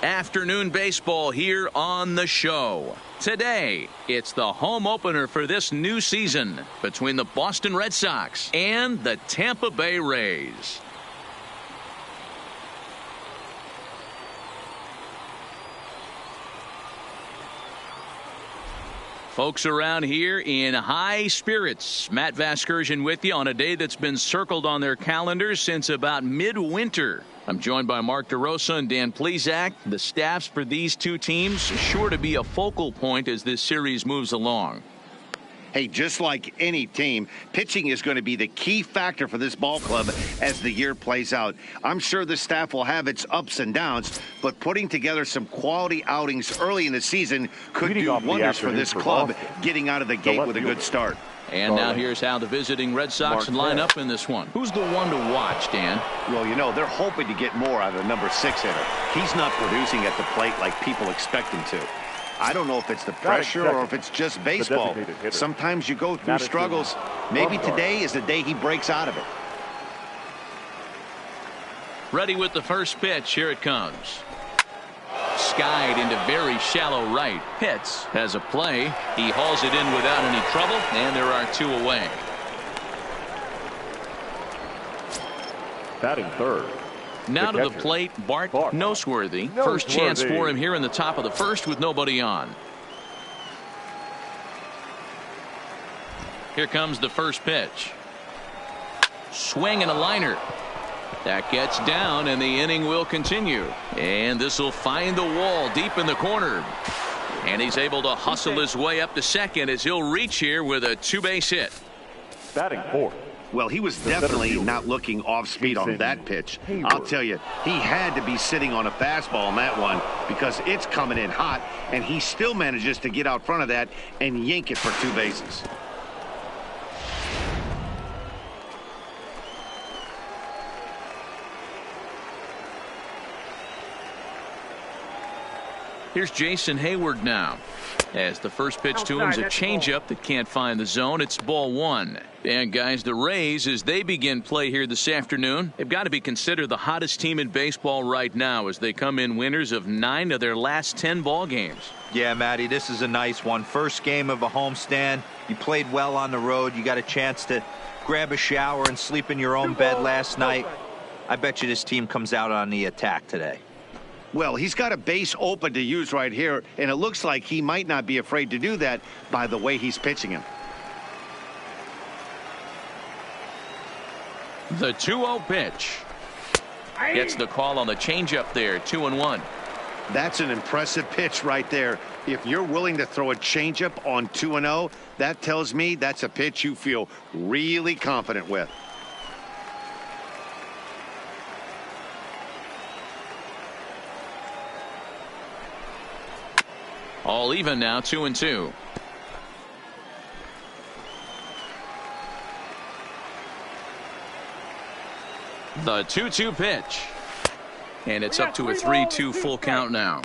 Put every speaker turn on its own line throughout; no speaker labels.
Afternoon baseball here on the show. Today, it's the home opener for this new season between the Boston Red Sox and the Tampa Bay Rays. Folks around here in high spirits. Matt Vasgersian with you on a day that's been circled on their calendars since about midwinter. I'm joined by Mark DeRosa and Dan Plesac. The staffs for these two teams sure to be a focal point as this series moves along.
Hey, just like any team, pitching is going to be the key factor for this ball club as the year plays out. I'm sure the staff will have its ups and downs, but putting together some quality outings early in the season could do wonders for this club, getting out of the gate with a good start.
And now here's how the visiting Red Sox line up in this one. Who's the one to watch, Dan?
Well, you know, they're hoping to get more out of the number 6 hitter. He's not producing at the plate like people expect him to. I don't know if it's the pressure or if it's just baseball. Sometimes you go through struggles. Maybe today is the day he breaks out of it.
Ready with the first pitch. Here it comes. Skied into very shallow right. Pitts has a play. He hauls it in without any trouble, and there are 2 away.
Batting third.
Now to the plate, Bart Noseworthy. First chance for him here in the top of the first with nobody on. Here comes the first pitch. Swing and a liner. That gets down, and the inning will continue. And this will find the wall deep in the corner. And he's able to hustle his way up to second as he'll reach here with a 2-base hit.
Batting fourth.
Well, he was definitely not looking off speed on that pitch. I'll tell you, he had to be sitting on a fastball on that one because it's coming in hot, and he still manages to get out front of that and yank it for 2 bases.
Here's Jason Hayward now. As the first pitch to him is a changeup that can't find the zone. It's ball 1. And guys, the Rays, as they begin play here this afternoon, they've got to be considered the hottest team in baseball right now as they come in winners of 9 of their last 10 ball games.
Yeah, Matty, this is a nice one. First game of a homestand. You played well on the road. You got a chance to grab a shower and sleep in your own bed last night. I bet you this team comes out on the attack today.
Well, he's got a base open to use right here, and it looks like he might not be afraid to do that by the way he's pitching him.
The 2-0 pitch. Gets the call on the changeup there, 2-1.
That's an impressive pitch right there. If you're willing to throw a changeup on 2-0, that tells me that's a pitch you feel really confident with.
All even now, 2-2. The 2-2 pitch. And it's up to a 3-2 full count now.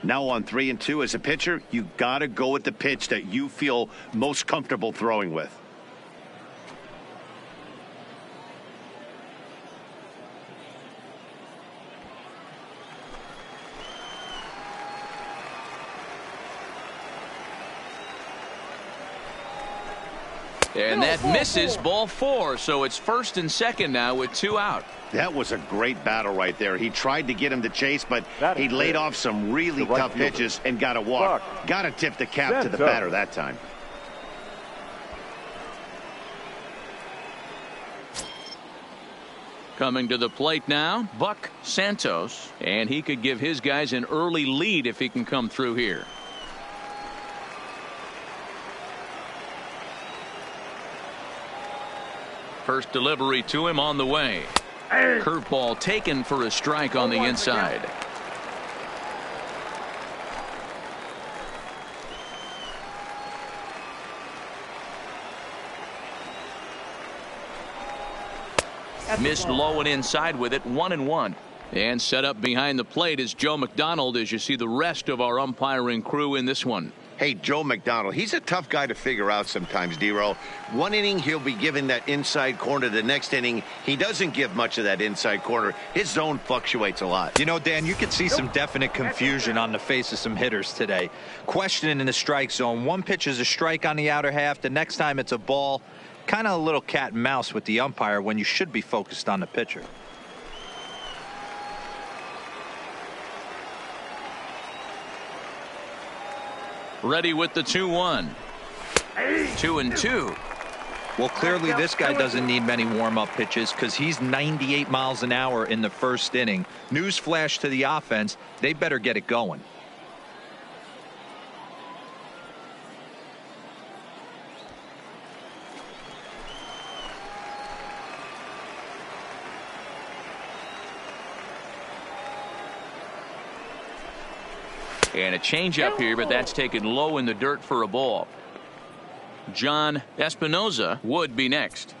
Now on 3-2 as a pitcher, you got to go with the pitch that you feel most comfortable throwing with.
And that misses, ball 4, so it's first and second now with 2 out.
That was a great battle right there. He tried to get him to chase, but he laid off some really tough pitches and got a walk. Got to tip the cap to the batter that time.
Coming to the plate now, Buck Santos, and he could give his guys an early lead if he can come through here. First delivery to him on the way. Curveball taken for a strike on the inside. Missed low and inside with it, 1-1. And set up behind the plate is Joe McDonald as you see the rest of our umpiring crew in this one.
Hey, Joe McDonald, he's a tough guy to figure out sometimes, D-Roll. One inning, he'll be given that inside corner. The next inning, he doesn't give much of that inside corner. His zone fluctuates a lot.
You know, Dan, you could see some definite confusion on the face of some hitters today. Questioning in the strike zone. One pitch is a strike on the outer half. The next time it's a ball. Kind of a little cat and mouse with the umpire when you should be focused on the pitcher.
Ready with the 2-1. 2-2.
Well, clearly this guy doesn't need many warm-up pitches because he's 98 miles an hour in the first inning. Newsflash to the offense, they better get it going.
And a changeup here, but that's taken low in the dirt for a ball. John Espinoza would be next.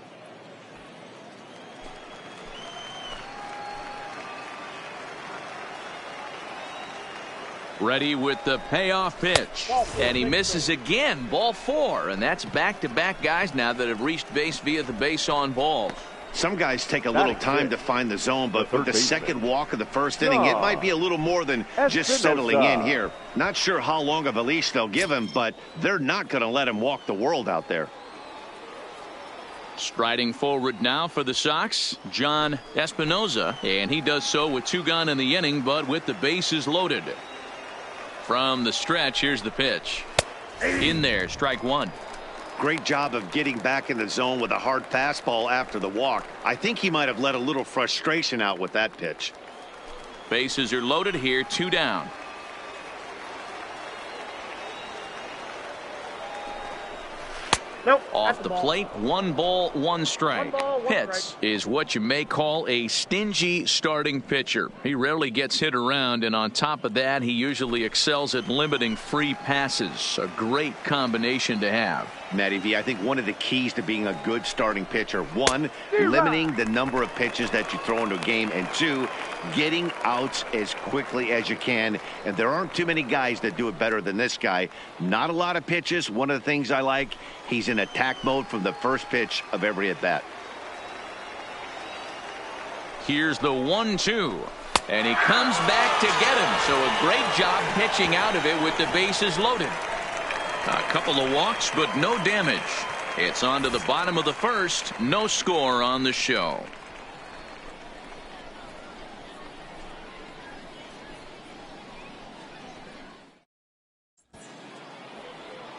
Ready with the payoff pitch. And he misses again. Ball 4. And that's back-to-back guys now that have reached base via the base on balls.
Some guys take a little time to find the zone, but with the second walk of the first inning, it might be a little more than just settling in here. Not sure how long of a leash they'll give him, but they're not going to let him walk the world out there.
Striding forward now for the Sox, John Espinoza, and he does so with 2 gone in the inning, but with the bases loaded. From the stretch, here's the pitch. In there, strike 1.
Great job of getting back in the zone with a hard fastball after the walk. I think he might have let a little frustration out with that pitch.
Bases are loaded here, 2 down.
Nope,
off the plate, 1 ball, 1 strike. Pitts is what you may call a stingy starting pitcher. He rarely gets hit around, and on top of that, he usually excels at limiting free passes. A great combination to have.
Matty V, I think one of the keys to being a good starting pitcher, 1, limiting the number of pitches that you throw into a game, and 2, getting outs as quickly as you can. And there aren't too many guys that do it better than this guy. Not a lot of pitches. One of the things I like, he's in attack mode from the first pitch of every at bat.
Here's the 1-2. And he comes back to get him. So a great job pitching out of it with the bases loaded. A couple of walks, but no damage. It's on to the bottom of the first. No score on the show.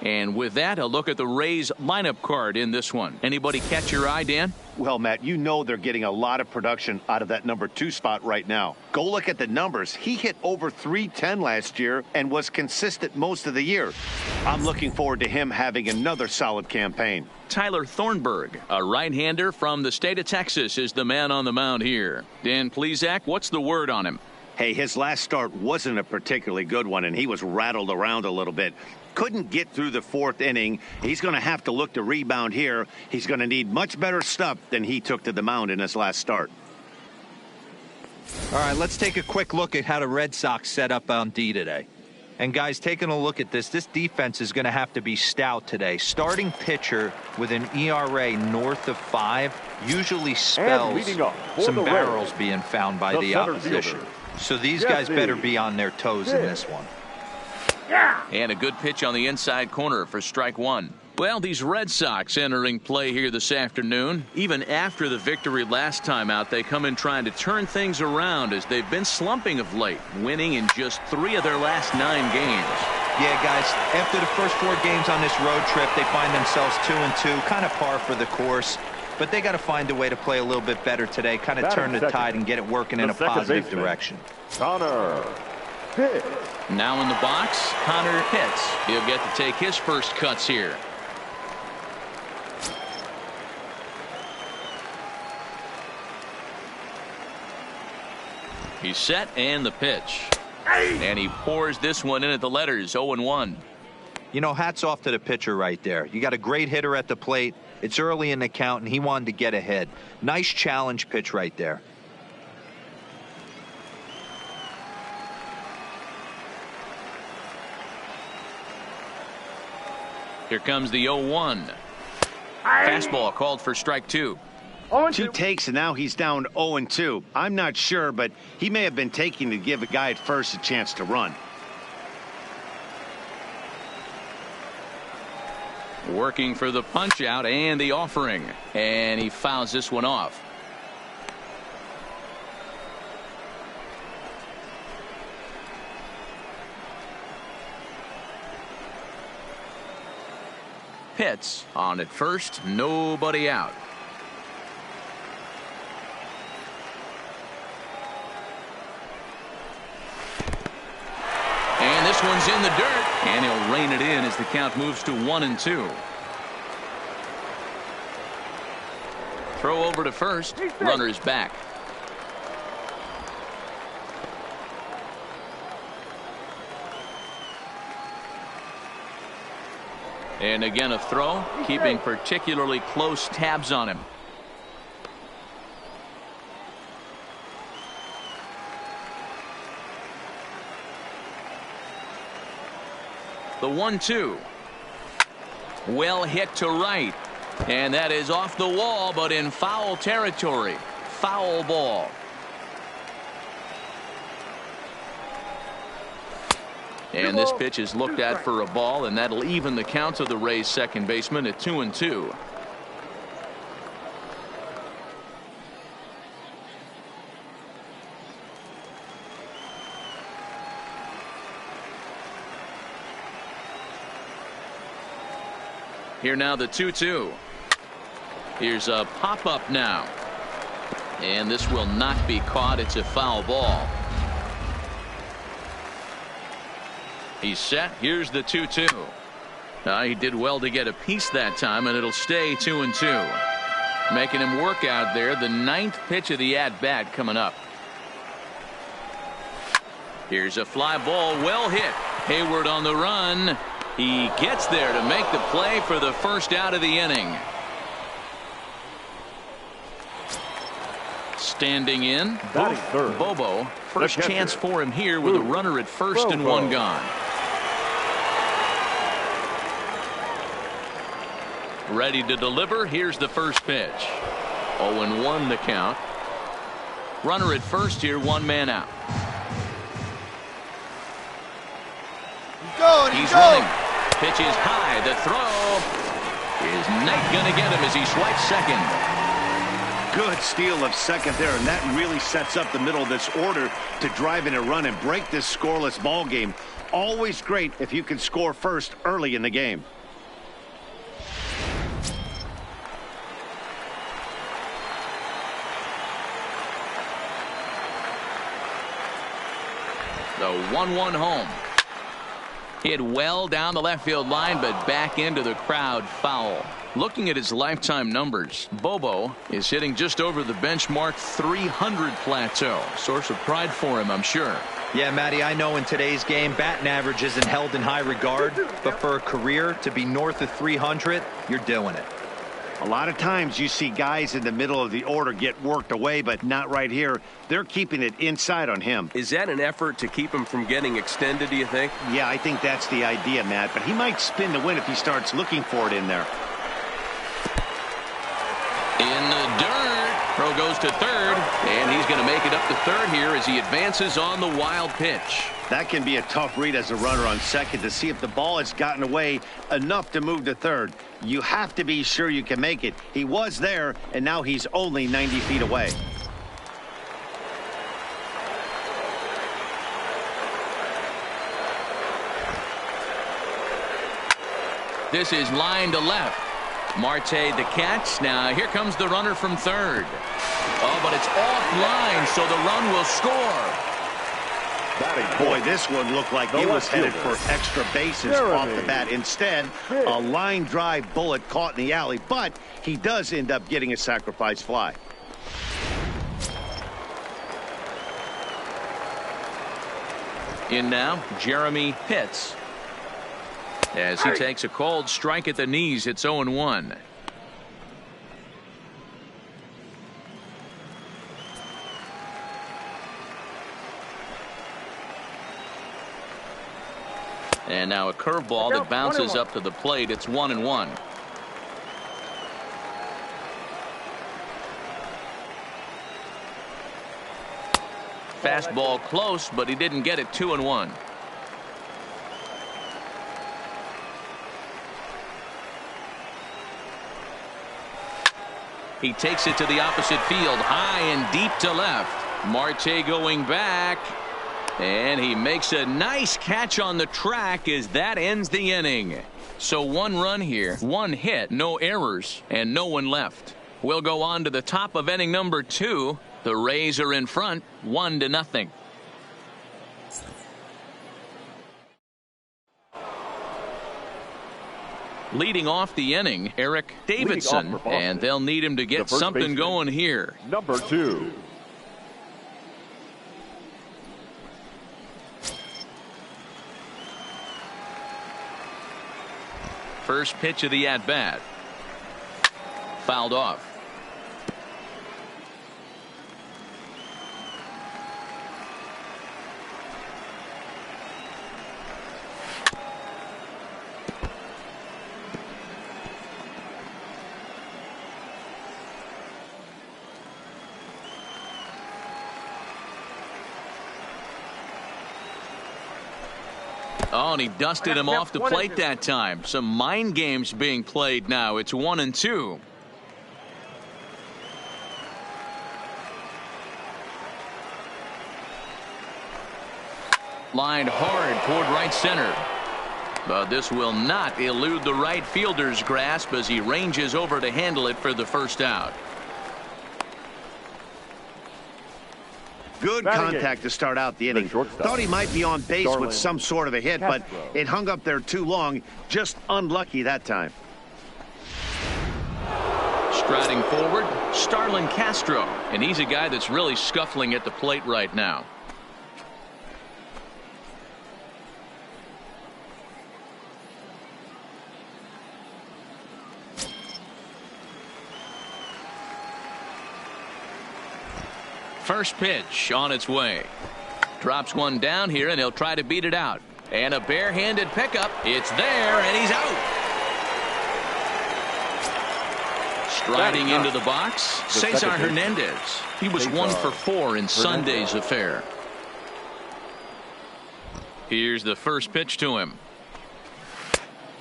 And with that, a look at the Rays lineup card in this one. Anybody catch your eye, Dan?
Well, Matt, you know they're getting a lot of production out of that number 2 spot right now. Go look at the numbers. He hit over .310 last year and was consistent most of the year. I'm looking forward to him having another solid campaign.
Tyler Thornburg, a right-hander from the state of Texas, is the man on the mound here. Dan Plesac, what's the word on him?
Hey, his last start wasn't a particularly good one, and he was rattled around a little bit. Couldn't get through the 4th inning. He's going to have to look to rebound here. He's going to need much better stuff than he took to the mound in his last start.
All right, let's take a quick look at how the Red Sox set up on D today. And guys, taking a look at this defense is going to have to be stout today. Starting pitcher with an ERA north of 5 usually spells some barrels being found by the opposition. So these guys better be on their toes in this one.
And a good pitch on the inside corner for strike 1. Well, these Red Sox entering play here this afternoon. Even after the victory last time out, they come in trying to turn things around as they've been slumping of late, winning in just 3 of their last 9 games.
Yeah, guys, after the first 4 games on this road trip, they find themselves 2-2, kind of par for the course. But they got to find a way to play a little bit better today, kind of turn the tide and get it working in a positive direction.
Connor Pitts.
Now in the box, Connor Pitts. He'll get to take his first cuts here. He's set, and the pitch. And he pours this one in at the letters, 0-1.
You know, hats off to the pitcher right there. You got a great hitter at the plate. It's early in the count, and he wanted to get ahead. Nice challenge pitch right there.
Here comes the 0-1. Fastball called for strike 2.
2 takes, and now he's down 0-2. I'm not sure, but he may have been taking to give a guy at first a chance to run.
Working for the punch out and the offering, and he fouls this one off. Pitts on at first, nobody out. And this one's in the dirt, and he'll rein it in as the count moves to 1-2. Throw over to first. Runner's back. And again a throw, keeping particularly close tabs on him. The 1-2. Well hit to right. And that is off the wall, but in foul territory. Foul ball. And this pitch is looked at for a ball, and that'll even the count of the Rays' second baseman at 2-2. Here now the 2-2. Here's a pop-up now. And this will not be caught. It's a foul ball. He's set. Here's the 2-2. He did well to get a piece that time, and it'll stay 2-2. Making him work out there. The 9th pitch of the at-bat coming up. Here's a fly ball. Well hit. Hayward on the run. He gets there to make the play for the first out of the inning. Standing in, Bobo. First chance for him here with a runner at first and one gone. Ready to deliver. Here's the first pitch. 0-1 the count. Runner at first here, one man out. He's running. Pitch is high. The throw is not going to get him as he swipes second.
Good steal of second there, and that really sets up the middle of this order to drive in a run and break this scoreless ball game. Always great if you can score first early in the game.
The 1-1 home. Hit well down the left field line, but back into the crowd. Foul. Looking at his lifetime numbers, Bobo is hitting just over the benchmark 300 plateau. Source of pride for him, I'm sure.
Yeah, Matty, I know in today's game, batting average isn't held in high regard, but for a career to be north of 300, you're doing it.
A lot of times you see guys in the middle of the order get worked away, but not right here. They're keeping it inside on him.
Is that an effort to keep him from getting extended, do you think?
Yeah, I think that's the idea, Matt, but he might spin to win if he starts looking for it in there.
In the dirt. Throw goes to third, and he's going to make it up to third here as he advances on the wild pitch.
That can be a tough read as a runner on second to see if the ball has gotten away enough to move to third. You have to be sure you can make it. He was there, and now he's only 90 feet away.
This is line to left. Marte the catch. Now here comes the runner from third. Oh, but it's offline, so the run will score.
Boy, this one looked like he was headed for extra bases off the bat. Instead, a line drive bullet caught in the alley, but he does end up getting a sacrifice fly.
In now, Jeremy Pitts. As he takes a cold strike at the knees, it's 0-1. And now a curveball that bounces up to the plate. It's 1-1. Fastball close, but he didn't get it. 2-1. He takes it to the opposite field, high and deep to left. Marte going back, and he makes a nice catch on the track as that ends the inning. So 1 run here, 1 hit, no errors, and no one left. We'll go on to the top of inning number 2. The Rays are in front, 1-0. Leading off the inning, Eric Davidson, and they'll need him to get something going here.
Number 2.
First pitch of the at-bat. Fouled off. Oh, and he dusted him off the plate that time. Some mind games being played now. It's 1-2. Lined hard toward right center. But this will not elude the right fielder's grasp as he ranges over to handle it for the first out.
Good contact to start out the inning. Thought he might be on base with some sort of a hit, but it hung up there too long. Just unlucky that time.
Striding forward, Starlin Castro, and he's a guy that's really scuffling at the plate right now. First pitch on its way. Drops one down here, and he'll try to beat it out. And a barehanded pickup. It's there, and he's out. Striding into the box, Cesar Hernandez. He was 1 for 4 in Sunday's affair. Here's the first pitch to him.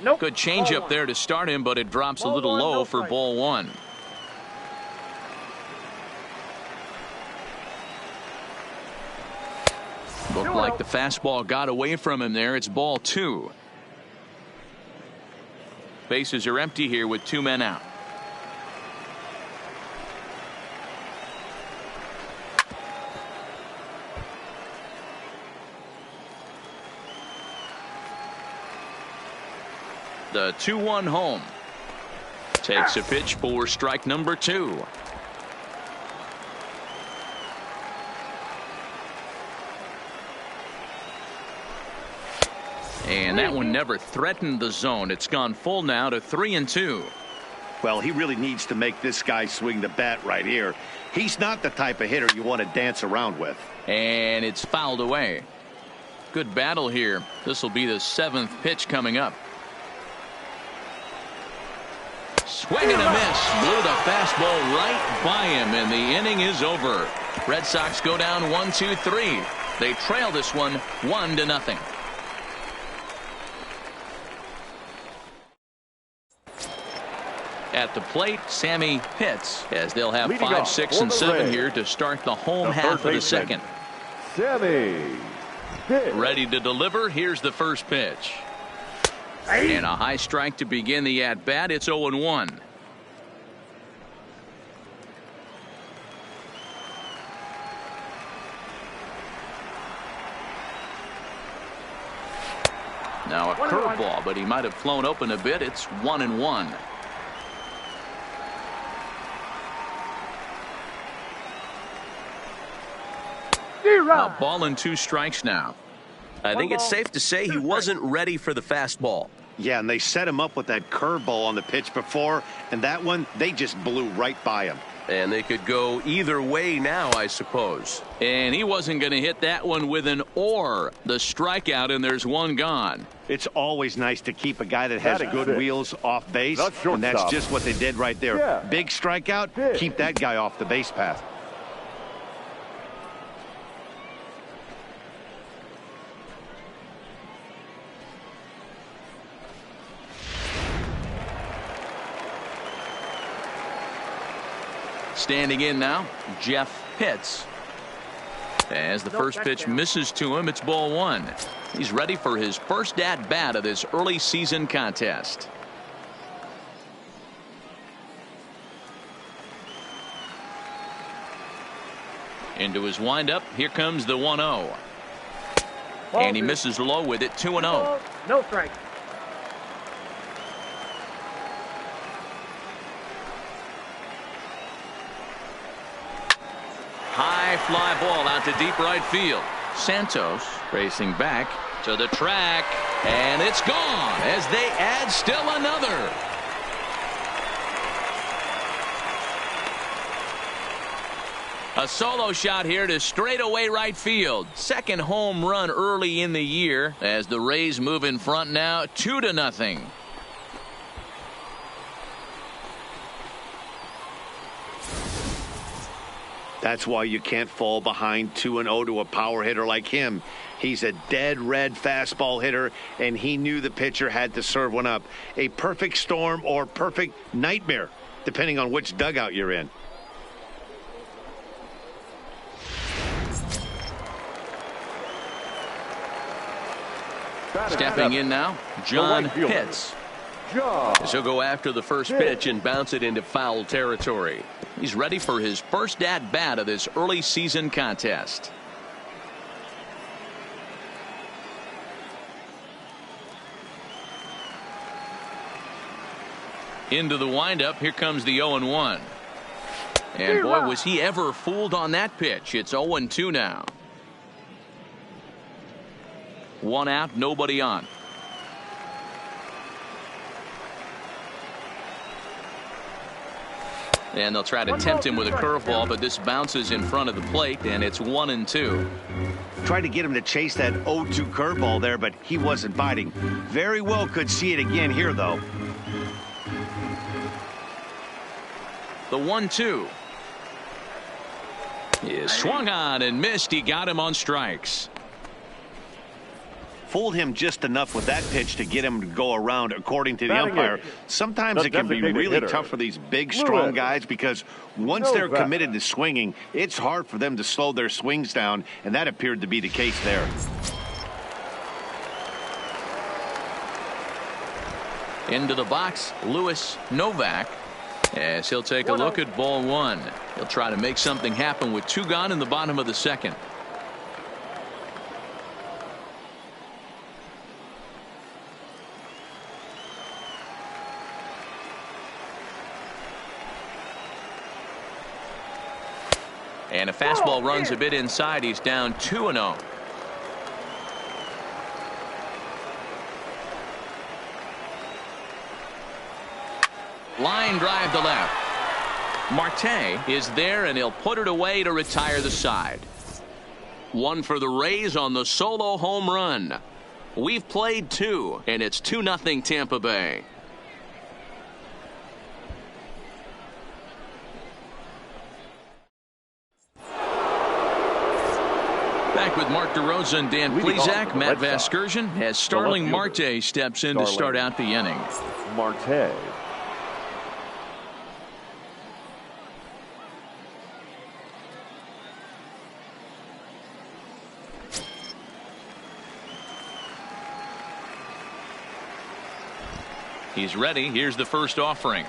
Good changeup there to start him, but it drops a little low for ball 1. Looked like the fastball got away from him there. It's ball 2. Bases are empty here with 2 men out. The 2-1 home. Takes a pitch for strike number 2. And that one never threatened the zone. It's gone full now to 3-2.
Well, he really needs to make this guy swing the bat right here. He's not the type of hitter you want to dance around with.
And it's fouled away. Good battle here. This will be the 7th pitch coming up. Swing and a miss. Blew the fastball right by him, and the inning is over. Red Sox go down 1-2-3. They trail this one 1-0. At the plate, Sammy Pitts, as they'll have 5, 6, and 7 here to start the home half of the second.
Sammy Pitts.
Ready to deliver. Here's the first pitch. And a high strike to begin the at-bat. It's 0-1. Now a curveball, but he might have flown open a bit. It's 1-1. A ball and 2 strikes now.
I think it's safe to say he wasn't ready for the fastball.
Yeah, and they set him up with that curveball on the pitch before, and that one, they just blew right by him.
And they could go either way now, I suppose.
And he wasn't going to hit that one with an or. The strikeout, and there's one gone.
It's always nice to keep a guy that has good wheels off base, and that's just what they did right there.
Yeah.
Big strikeout, keep that guy off the base path.
Standing in now, Jeff Pitts. As the first pitch misses to him, it's ball one. He's ready for his first at-bat of this early season contest. Into his windup, here comes the 1-0. And he misses low with it, 2-0.
No strike.
High fly ball out to deep right field. Santos racing back to the track, and it's gone as they add still another. A solo shot here to straightaway right field. Second home run early in the year as the Rays move in front now 2-0.
That's why you can't fall behind 2-0 to a power hitter like him. He's a dead red fastball hitter, and he knew the pitcher had to serve one up. A perfect storm or perfect nightmare, depending on which dugout you're in.
Stepping in now, John Pitts.
So he'll go after the first pitch and bounce it into foul territory.
He's ready for his first at-bat of this early season contest. Into the windup, here comes the 0-1. And boy, was he ever fooled on that pitch. It's 0-2 now. One out, nobody on. And they'll try to tempt him with a curveball, but this bounces in front of the plate, and it's 1-2.
Tried to get him to chase that 0-2 curveball there, but he wasn't biting. Very well could see it again here, though.
The 1-2 is swung on and missed. He got him on strikes.
Fooled him just enough with that pitch to get him to go around, according to the umpire. Sometimes it can be really tough for these big, strong guys because once they're committed to swinging, it's hard for them to slow their swings down, and that appeared to be the case there.
Into the box, Lewis Novak, as he'll take a look at ball one. He'll try to make something happen with two gone in the bottom of the second. And a fastball runs a bit inside. He's down 2-0. Line drive to left. Marte is there, and he'll put it away to retire the side. One for the Rays on the solo home run. We've played two, and it's 2-0 Tampa Bay. Back with Mark DeRosa and Dan Plesac. Matt Vasgersian as Starling Marte steps in to start out the inning.
Marte.
He's ready. Here's the first offering.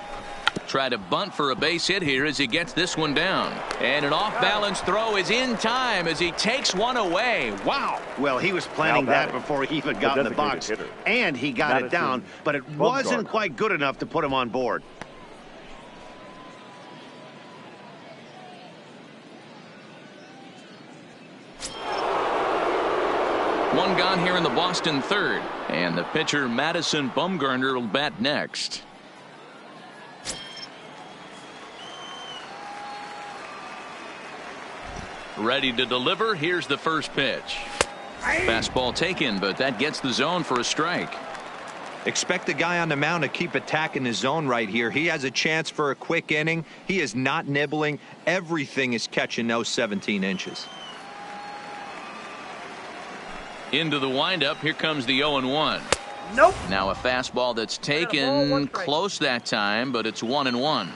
Try to bunt for a base hit here as he gets this one down. And an off-balance throw is in time as he takes one away. Wow.
Well, he was planning that before he even got in the box. And he got it down, but it wasn't quite good enough to put him on board.
One gone here in the Boston third. And the pitcher, Madison Bumgarner, will bat next. Ready to deliver. Here's the first pitch. Fastball taken, but that gets the zone for a strike.
Expect the guy on the mound to keep attacking the zone right here. He has a chance for a quick inning. He is not nibbling. Everything is catching those 17 inches.
Into the windup. Here comes the 0-1.
Nope.
Now a fastball that's taken close that time, but it's 1-1.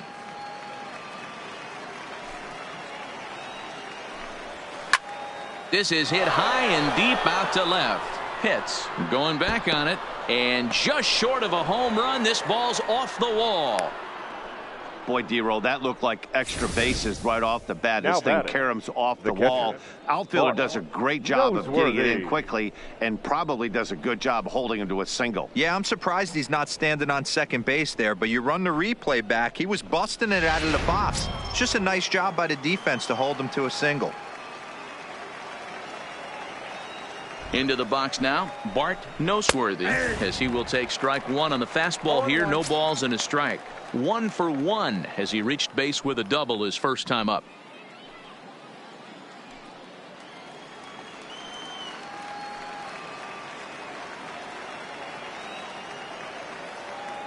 This is hit high and deep out to left. Hits. Going back on it. And just short of a home run. This ball's off the wall.
Boy, D-Roll, that looked like extra bases right off the bat.
Now
This thing
batting,
caroms off the
the
wall.
catcher.
Outfielder
Mark.
does a great job of getting it in
Noseworthy.
quickly and probably does a good job holding him to a single.
Yeah, I'm surprised he's not standing on second base there, but you run the replay back. He was busting it out of the box. It's just a nice job by the defense to hold him to a single.
Into the box now, Bart Noseworthy, as he will take strike one on the fastball here. No balls and a strike. 1 for 1 as he reached base with a double his first time up.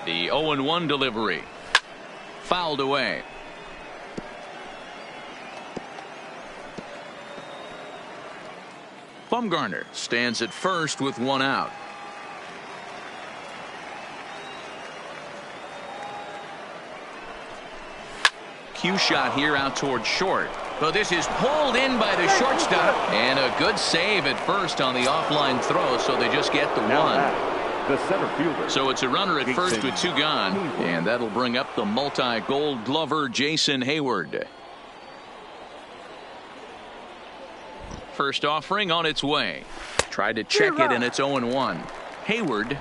The 0-1 delivery. Fouled away. Bumgarner stands at first with one out. Cue shot here out toward short. So this is pulled in by the shortstop. And a good save at first on the offline throw, so they just get the one.
The center fielder.
So it's a runner at first with two gone. And that'll bring up the multi-gold glover Jason Hayward. First offering on its way. Tried to check it, and it's 0-1. Hayward,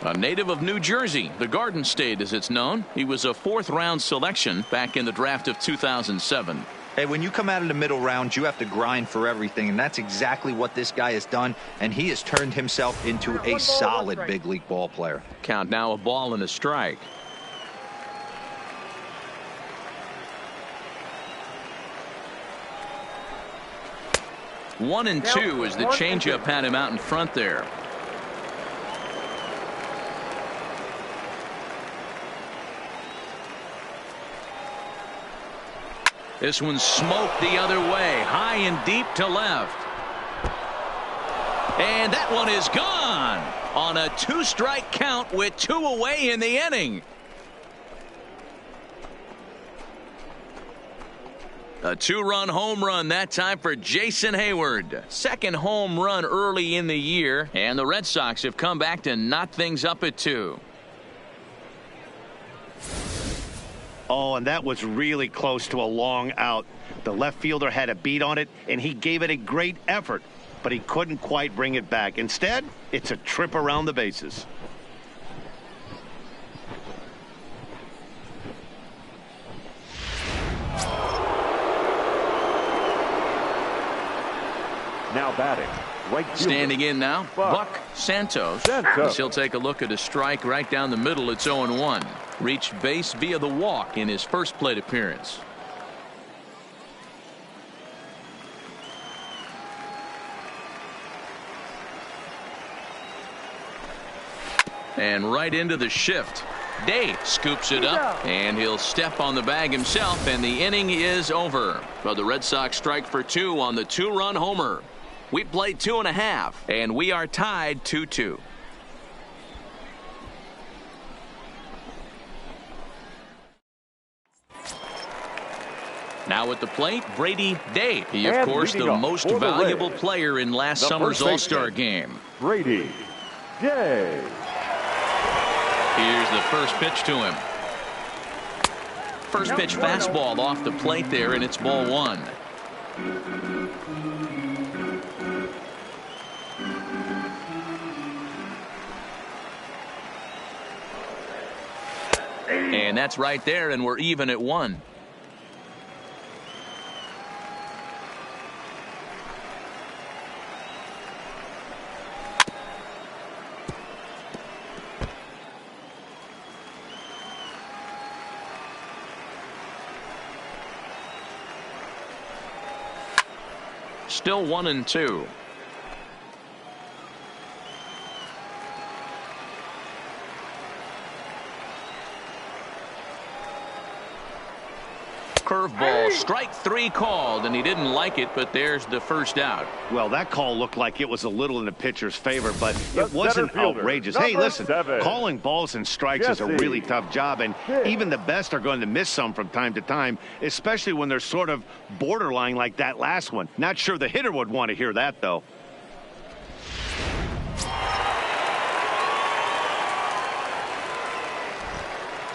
a native of New Jersey, the Garden State as it's known. He was a fourth-round selection back in the draft of 2007.
Hey, when you come out of the middle round, you have to grind for everything, and that's exactly what this guy has done, and he has turned himself into a solid big league ball player.
Count now a ball and a strike. One and two as the changeup had him out in front there. This one smoked the other way, high and deep to left. And that one is gone on a two-strike count with two away in the inning. A two-run home run that time for Jason Hayward. Second home run early in the year, and the Red Sox have come back to knot things up at 2.
Oh, and that was really close to a long out. The left fielder had a beat on it, and he gave it a great effort, but he couldn't quite bring it back. Instead, it's a trip around the bases.
Now batting. Right fielder.
Standing in now, Buck Santos. As he'll take a look at a strike right down the middle. It's 0-1. Reached base via the walk in his first plate appearance. And right into the shift. Day scoops it up, and he'll step on the bag himself, and the inning is over. But the Red Sox strike for 2 on the two-run homer. We played 2.5, and we are tied 2-2. Now at the plate, Brady Day. He, of
And
course,
leading
the
off
most
for the
valuable
Rays,
player in last
the
summer's
first
All-Star
baseman,
game.
Brady Day.
Here's the first pitch to him. First pitch fastball off the plate there, and it's ball 1. And that's right there, and we're even at 1. Still 1-2. Curveball, strike 3 called, and he didn't like it, but there's the first out.
Well, that call looked like it was a little in the pitcher's favor, but it wasn't outrageous. Hey, listen, calling balls and strikes is a really tough job, and even the best are going to miss some from time to time, especially when they're sort of borderline like that last one. Not sure the hitter would want to hear that, though.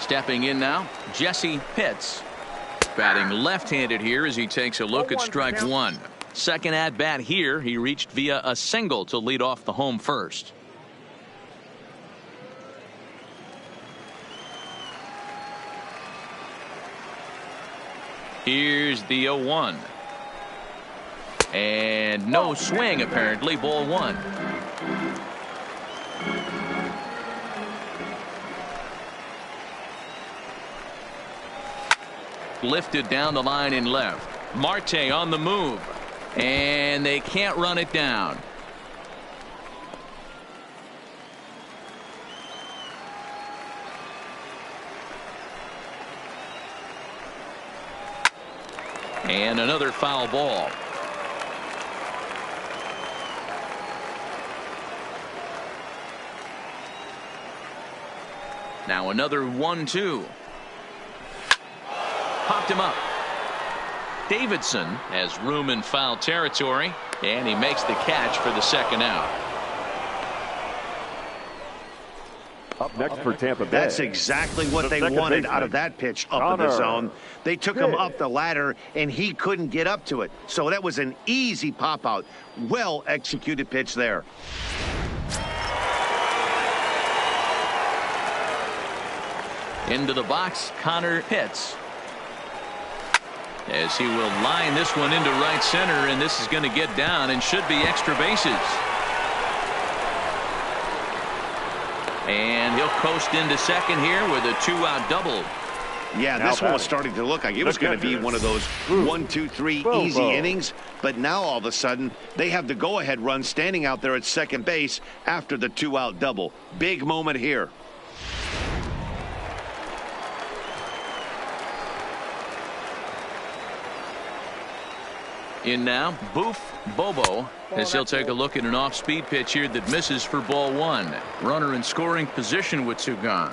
Stepping in now, Jesse Pitts. Batting left-handed here as he takes a look at strike 1. Second at bat here, he reached via a single to lead off the home first. Here's the 0-1. And no swing apparently, ball 1. Lifted down the line in left. Marte on the move. And they can't run it down. And another foul ball. Now another 1-2. Popped him up. Davidson has room in foul territory, and he makes the catch for the second out.
Up next for Tampa Bay.
That's exactly what they wanted out of that pitch up in the zone. They took him up the ladder, and he couldn't get up to it. So that was an easy pop-out. Well-executed pitch there.
Into the box, Connor Pitts. As he will line this one into right center, and this is going to get down and should be extra bases. And he'll coast into second here with a 2-out double.
Yeah, this one was starting to look like it was going to be one of those 1, 2, 3 easy innings. But now all of a sudden they have the go-ahead run standing out there at second base after the 2-out double. Big moment here.
In now, Boof Bobo, as he'll take a look at an off-speed pitch here that misses for ball 1. Runner in scoring position with 2 gone.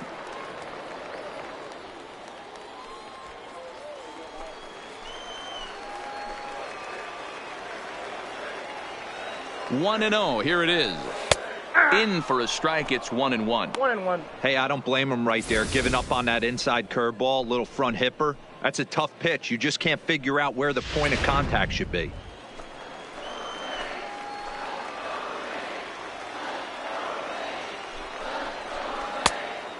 One and 0. Here it is. In for a strike. It's 1-1.
1-1.
Hey, I don't blame him right there, giving up on that inside curveball, little front hipper. That's a tough pitch. You just can't figure out where the point of contact should be.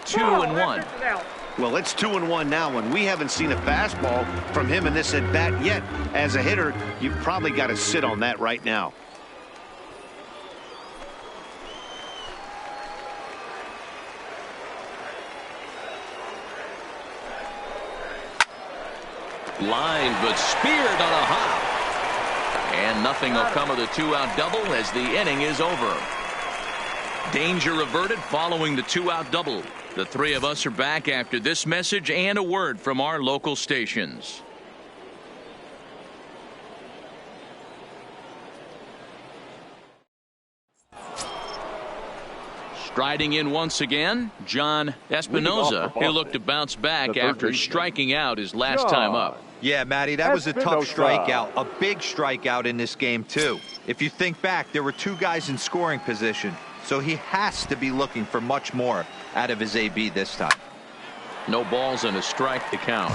Two and one.
Well, it's 2-1 now, and we haven't seen a fastball from him in this at bat yet. As a hitter, you've probably got to sit on that right now.
Line, but speared on a hop. And nothing will come of the 2-out double as the inning is over. Danger averted following the 2-out double. The three of us are back after this message and a word from our local stations. Striding in once again, John Espinoza. He'll look to bounce back after striking out his last time up.
Yeah, Matty, that was a tough strikeout. A big strikeout in this game, too. If you think back, there were 2 guys in scoring position, so he has to be looking for much more out of his AB this time.
No balls and a strike to count.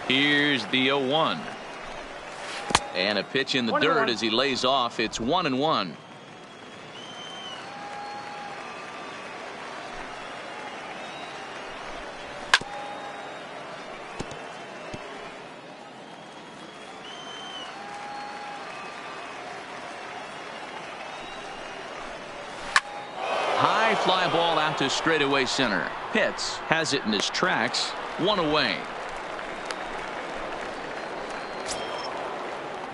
Here's the 0-1. And a pitch in the dirt as he lays off. It's 1-1. High fly ball out to straightaway center. Pitts has it in his tracks. 1 away.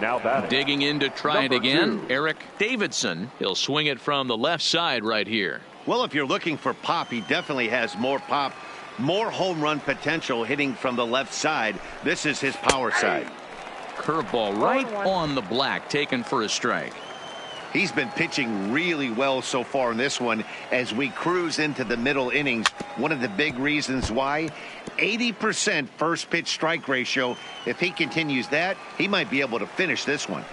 Now batting.
Digging in to try it again. Eric Davidson. He'll swing it from the left side right here.
Well, if you're looking for pop, he definitely has more pop, more home run potential hitting from the left side. This is his power side.
Curveball right on the black, taken for a strike.
He's been pitching really well so far in this one as we cruise into the middle innings. One of the big reasons why, 80% first pitch strike ratio. If he continues that, he might be able to finish this one.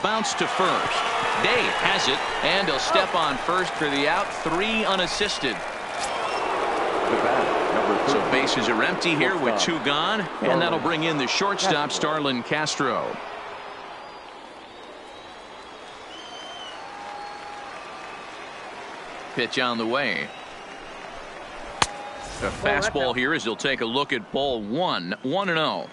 Bounce to first. Day has it, and he'll step on first for the out. 3 unassisted. So bases are empty here with 2 gone, and that'll bring in the shortstop, Starlin Castro. Pitch on the way. A fastball here as he'll take a look at ball 1. 1-0.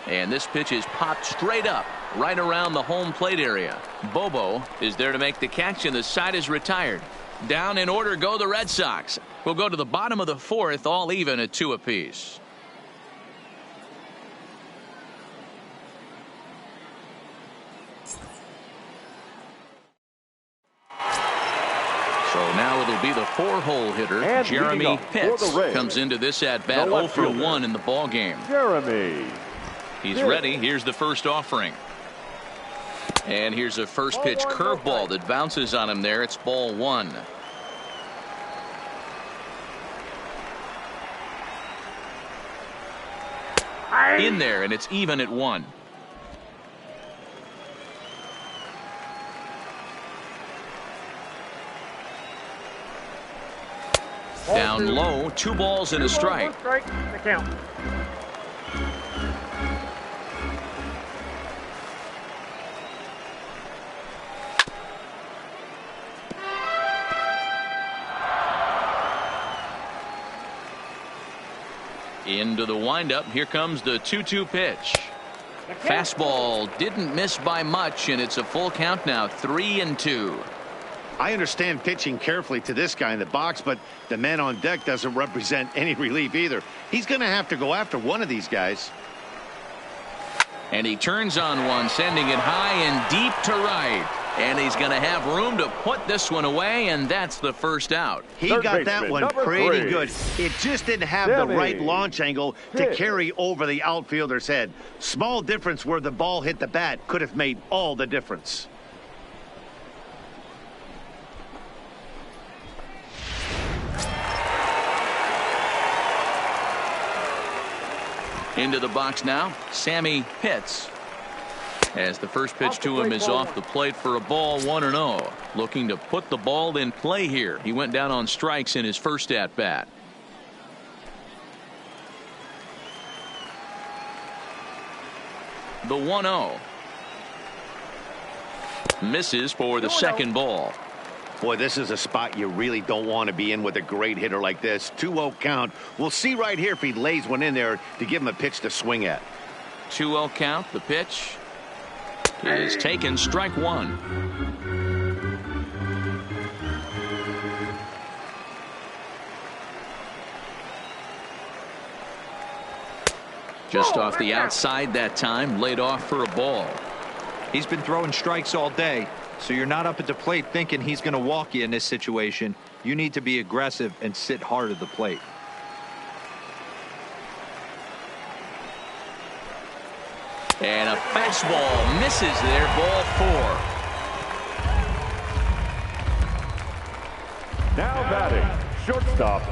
And this pitch is popped straight up right around the home plate area. Bobo is there to make the catch, and the side is retired. Down in order go the Red Sox. We'll go to the bottom of the 4th, all even at 2 apiece. So now it'll be the 4-hole hitter,
And
Jeremy Pitts, comes into this at bat 0 for 1 in the ball game.
Jeremy.
He's ready. Here's the first offering. And here's a first pitch curveball that bounces on him there. It's ball 1. In there, and it's even at 1. Down low, 2 balls and a strike. Into the windup. Here comes the 2-2 pitch. Fastball didn't miss by much, and it's a full count now. 3-2.
I understand pitching carefully to this guy in the box, but the man on deck doesn't represent any relief either. He's going to have to go after one of these guys.
And he turns on one, sending it high and deep to right. And he's going to have room to put this one away, and that's the first out.
He got that one pretty good. It just didn't have the right launch angle to carry over the outfielder's head. Small difference where the ball hit the bat could have made all the difference.
Into the box now, Sammy Pitts. As the first pitch to him is off the plate for a ball. 1-0. Looking to put the ball in play here. He went down on strikes in his first at bat. The 1-0. Misses for the second ball.
Boy, this is a spot you really don't want to be in with a great hitter like this. 2-0 count. We'll see right here if he lays one in there to give him a pitch to swing at.
2-0 count. The pitch is taken, strike 1. Just off the outside that time, laid off for a ball.
He's been throwing strikes all day, so you're not up at the plate thinking he's going to walk you in this situation. You need to be aggressive and sit hard at the plate.
And a fastball misses there, ball 4.
Now batting, shortstop,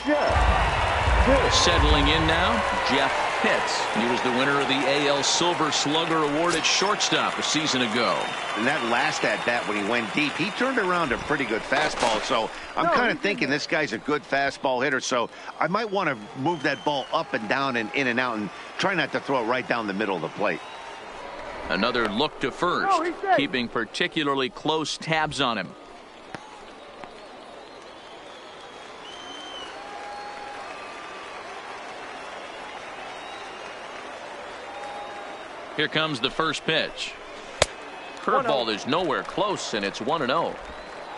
Jeff Pitts.
Settling in now, Jeff Pitts. He was the winner of the AL Silver Slugger Award at shortstop a season ago.
And that last at bat when he went deep, he turned around a pretty good fastball. So I'm kind of thinking this guy's a good fastball hitter. So I might want to move that ball up and down and in and out and try not to throw it right down the middle of the plate.
Another look to first, keeping particularly close tabs on him. Here comes the first pitch. Curveball is nowhere close, and it's 1-0.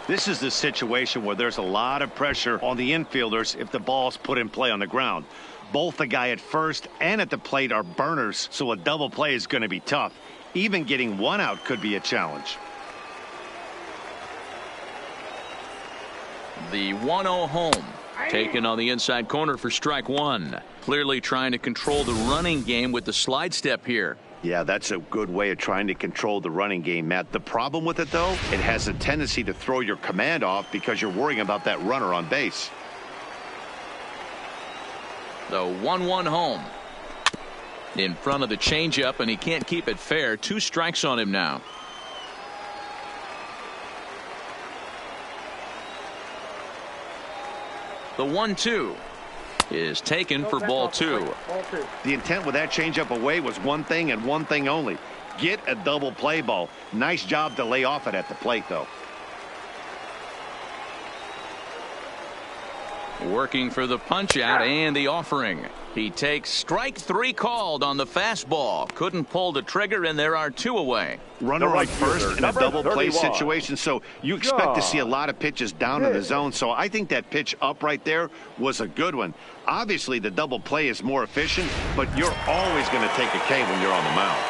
This is the situation where there's a lot of pressure on the infielders if the ball's put in play on the ground. Both the guy at first and at the plate are burners, so a double play is going to be tough. Even getting one out could be a challenge.
The 1-0 home. Taken on the inside corner for strike one. Clearly trying to control the running game with the slide step here.
Yeah, that's a good way of trying to control the running game, Matt. The problem with it, though, it has a tendency to throw your command off because you're worrying about that runner on base.
The 1-1 home. In front of the changeup, and he can't keep it fair. 2 strikes on him now. The 1-2 is taken for ball 2.
The intent with that changeup away was one thing and one thing only. Get a double play ball. Nice job to lay off it at the plate, though.
Working for the punch out and the offering. He takes strike 3 called on the fastball. Couldn't pull the trigger, and there are 2 away.
Runner right first in a double play situation, so you expect to see a lot of pitches down in the zone. So I think that pitch up right there was a good one. Obviously, the double play is more efficient, but you're always going to take a K when you're on the mound.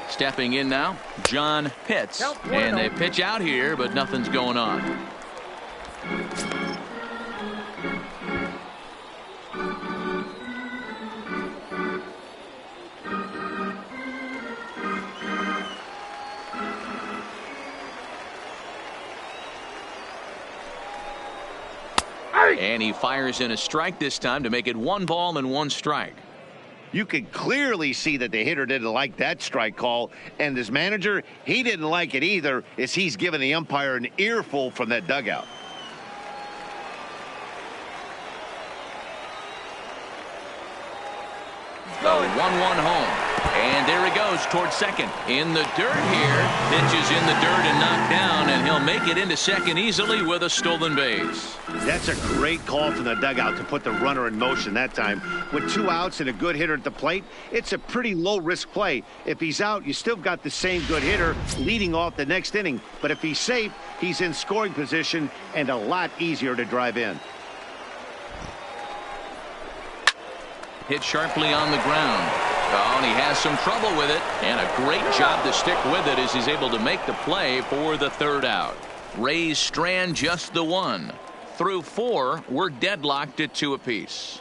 Stepping in now, John Pitts. And they pitch out here, but nothing's going on. And he fires in a strike this time to make it 1 ball and 1 strike.
You could clearly see that the hitter didn't like that strike call, and his manager, he didn't like it either, as he's giving the umpire an earful from that dugout.
The 1-1 home. And there he goes towards second. In the dirt here. Pitches in the dirt and knocked down, and he'll make it into second easily with a stolen base.
That's a great call from the dugout to put the runner in motion that time. With 2 outs and a good hitter at the plate, it's a pretty low-risk play. If he's out, you still got the same good hitter leading off the next inning. But if he's safe, he's in scoring position and a lot easier to drive in.
Hit sharply on the ground. Oh, and he has some trouble with it. And a great job to stick with it as he's able to make the play for the 3rd out. Rays strand just the 1. Through 4, we're deadlocked at 2 apiece.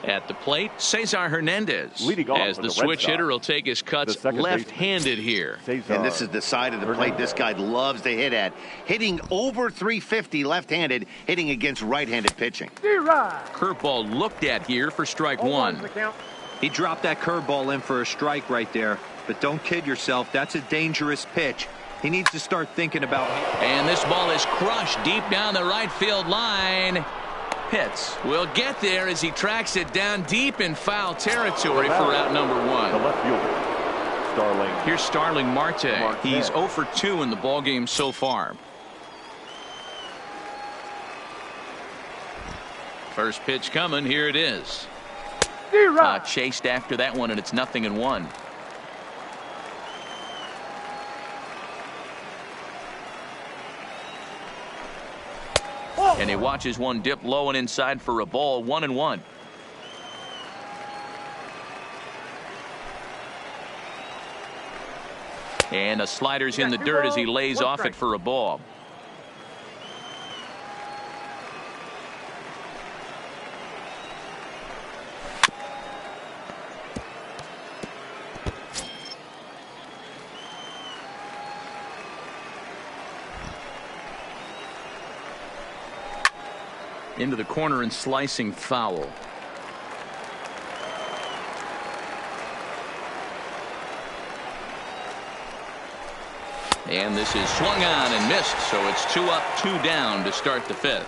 At the plate, Cesar Hernandez.
Leading off
as
for
the
the Red
switch
Sox,
hitter will take his cuts left-handed here.
And this is the side of the plate this guy loves to hit at. Hitting over 350 left-handed, hitting against right-handed pitching.
Curveball looked at here for strike 1.
He dropped that curveball in for a strike right there. But don't kid yourself, that's a dangerous pitch. He needs to start thinking about it.
And this ball is crushed deep down the right field line. Pitts will get there as he tracks it down deep in foul territory for out number 1.
The left fielder, Starling.
Here's Starling Marte. He's 0 for 2 in the ballgame so far. First pitch coming. Here it is. Chased after that one, and it's 0-1. And he watches one dip low and inside for a ball. 1-1. And the slider's in the dirt as he lays off it for a ball. Into the corner and slicing foul. And this is swung on and missed, so it's 2 up, 2 down to start the 5th.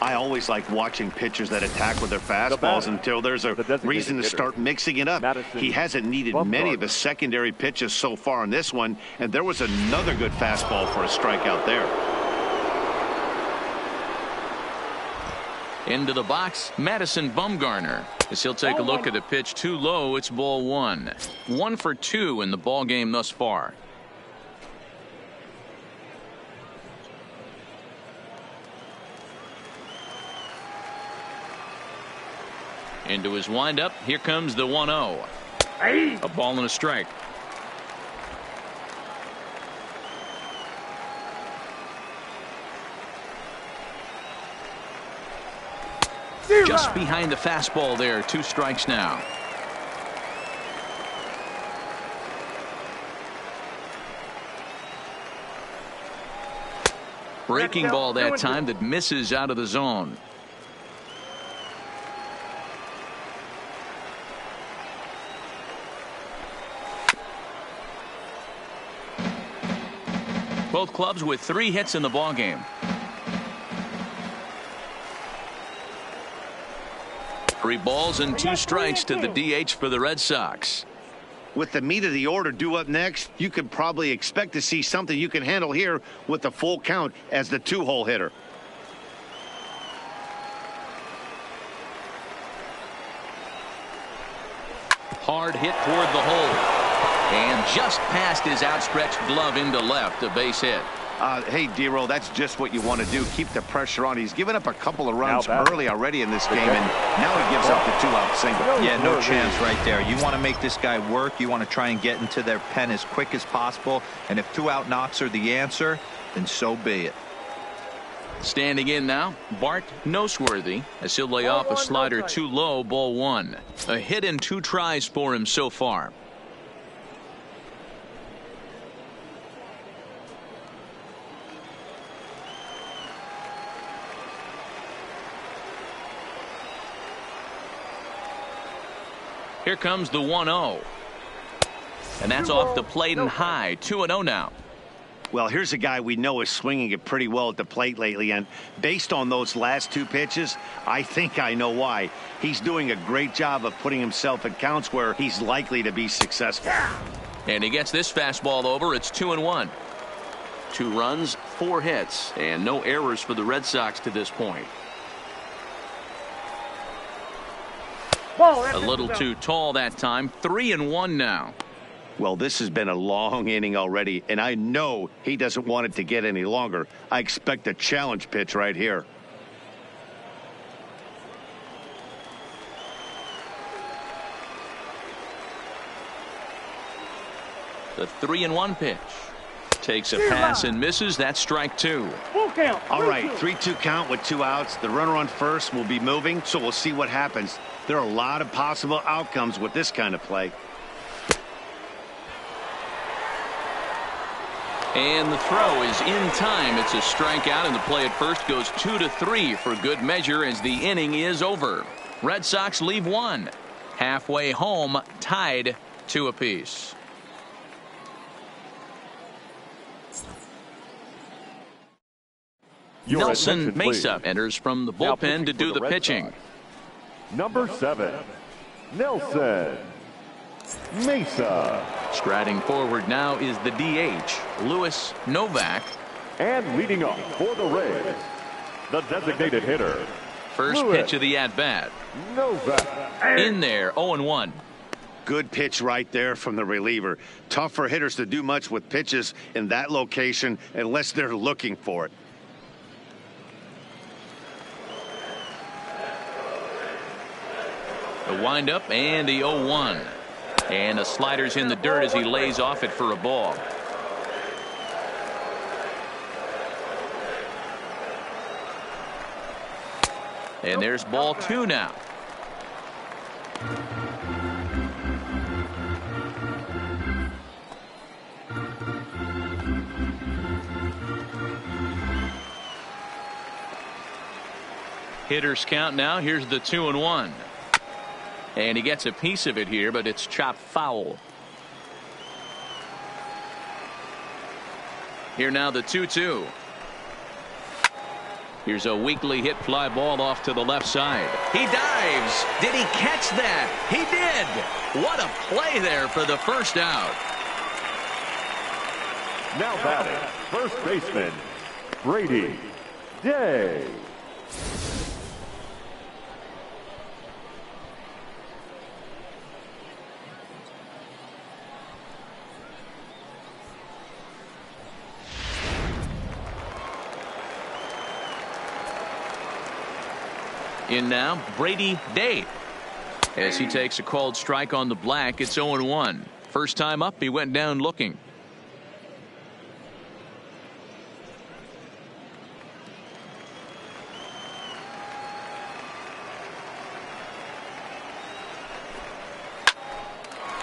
I always like watching pitchers that attack with their fastballs until there's a reason to start mixing it up. He hasn't needed many of his secondary pitches so far in this one, and there was another good fastball for a strikeout there.
Into the box, Madison Bumgarner. As he'll take a look at a pitch too low, it's ball one. 1 for 2 in the ball game thus far. Into his windup, here comes the 1-0. A ball and a strike. Just behind the fastball there. 2 strikes now. Breaking ball that time that misses out of the zone. Both clubs with 3 hits in the ball game. 3 balls and 2 strikes to the DH for the Red Sox.
With the meat of the order due up next, you could probably expect to see something you can handle here with the full count as the 2-hole hitter.
Hard hit toward the hole. And just past his outstretched glove into left, a base hit.
Hey, Dero, that's just what you want to do. Keep the pressure on. He's given up a couple of runs early already in this game, and now he gives up the 2-out single.
Yeah, no chance right there. You want to make this guy work. You want to try and get into their pen as quick as possible. And if 2-out knocks are the answer, then so be it.
Standing in now, Bart Noseworthy, as he'll lay off a slider too low, ball 1. A hit in 2 tries for him so far. Here comes the 1-0. And that's off the plate and high. 2-0 now.
Well, here's a guy we know is swinging it pretty well at the plate lately, and based on those last 2 pitches, I think I know why. He's doing a great job of putting himself in counts where he's likely to be successful.
And he gets this fastball over. It's 2-1. 2 runs, 4 hits, and no errors for the Red Sox to this point. A little too tall that time. 3-1 now.
Well, this has been a long inning already, and I know he doesn't want it to get any longer. I expect a challenge pitch right here.
The 3-1 pitch. Takes a pass and misses. That's strike 2.
Full count. All right, 3-2 count with 2 outs. The runner on first will be moving, so we'll see what happens. There are a lot of possible outcomes with this kind of play.
And the throw is in time. It's a strikeout, and the play at first goes 2-3 for good measure as the inning is over. Red Sox leave 1. Halfway home, tied 2 apiece. Nelson Mesa enters from the bullpen to do the pitching.
Number 7, Nelson Mesa.
Striding forward now is the DH, Louis Novak.
And leading off for the Rays, the designated hitter.
First pitch of the at-bat.
Novak.
In there, 0-1.
Good pitch right there from the reliever. Tough for hitters to do much with pitches in that location unless they're looking for it.
The windup and the 0-1. And the slider's in the dirt as he lays off it for a ball. And there's ball 2 now. Hitters count now. Here's the 2-1. And he gets a piece of it here, but it's chopped foul. Here now the 2-2. Here's a weakly hit fly ball off to the left side. He dives. Did he catch that? He did. What a play there for the first out.
Now batting, first baseman, Brady Day.
In now, Brady Day. As he takes a called strike on the black, it's 0-1. First time up, he went down looking.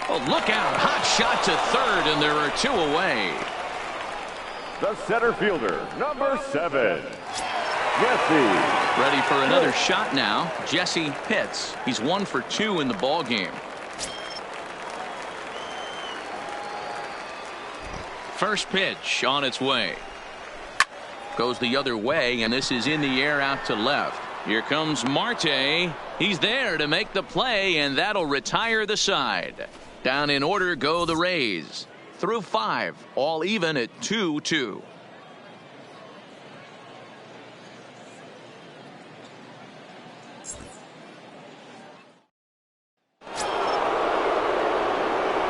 Oh, look out. Hot shot to third, and there are 2 away.
The center fielder, number 7, Jesse.
Ready for another shot now. Jesse Pitts. He's 1 for 2 in the ball game. First pitch on its way. Goes the other way, and this is in the air out to left. Here comes Marte. He's there to make the play, and that'll retire the side. Down in order go the Rays. Through 5, all even at 2-2.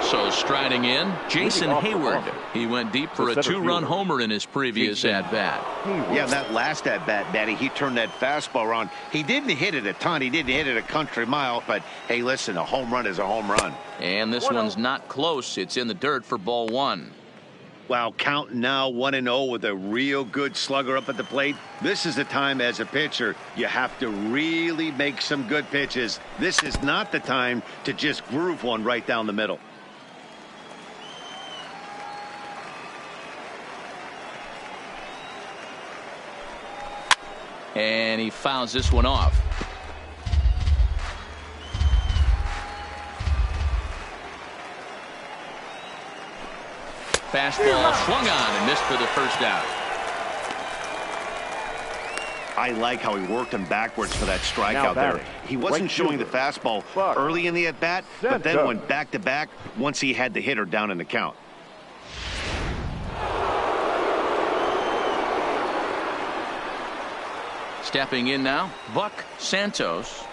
So striding in, Jason Hayward. He went deep for a 2-run homer in his previous at-bat.
Yeah, that last at-bat, Daddy, he turned that fastball around. He didn't hit it a ton. He didn't hit it a country mile. But, hey, listen, a home run is a home run.
And this one's not close. It's in the dirt for ball 1.
Wow, counting now 1-0 with a real good slugger up at the plate. This is the time as a pitcher you have to really make some good pitches. This is not the time to just groove one right down the middle.
And he fouls this one off. Fastball swung on and missed for the first out.
I like how he worked him backwards for that strikeout there. He wasn't showing the fastball early in the at-bat, but then went back-to-back once he had the hitter down in the count.
Stepping in now, Buck Santos.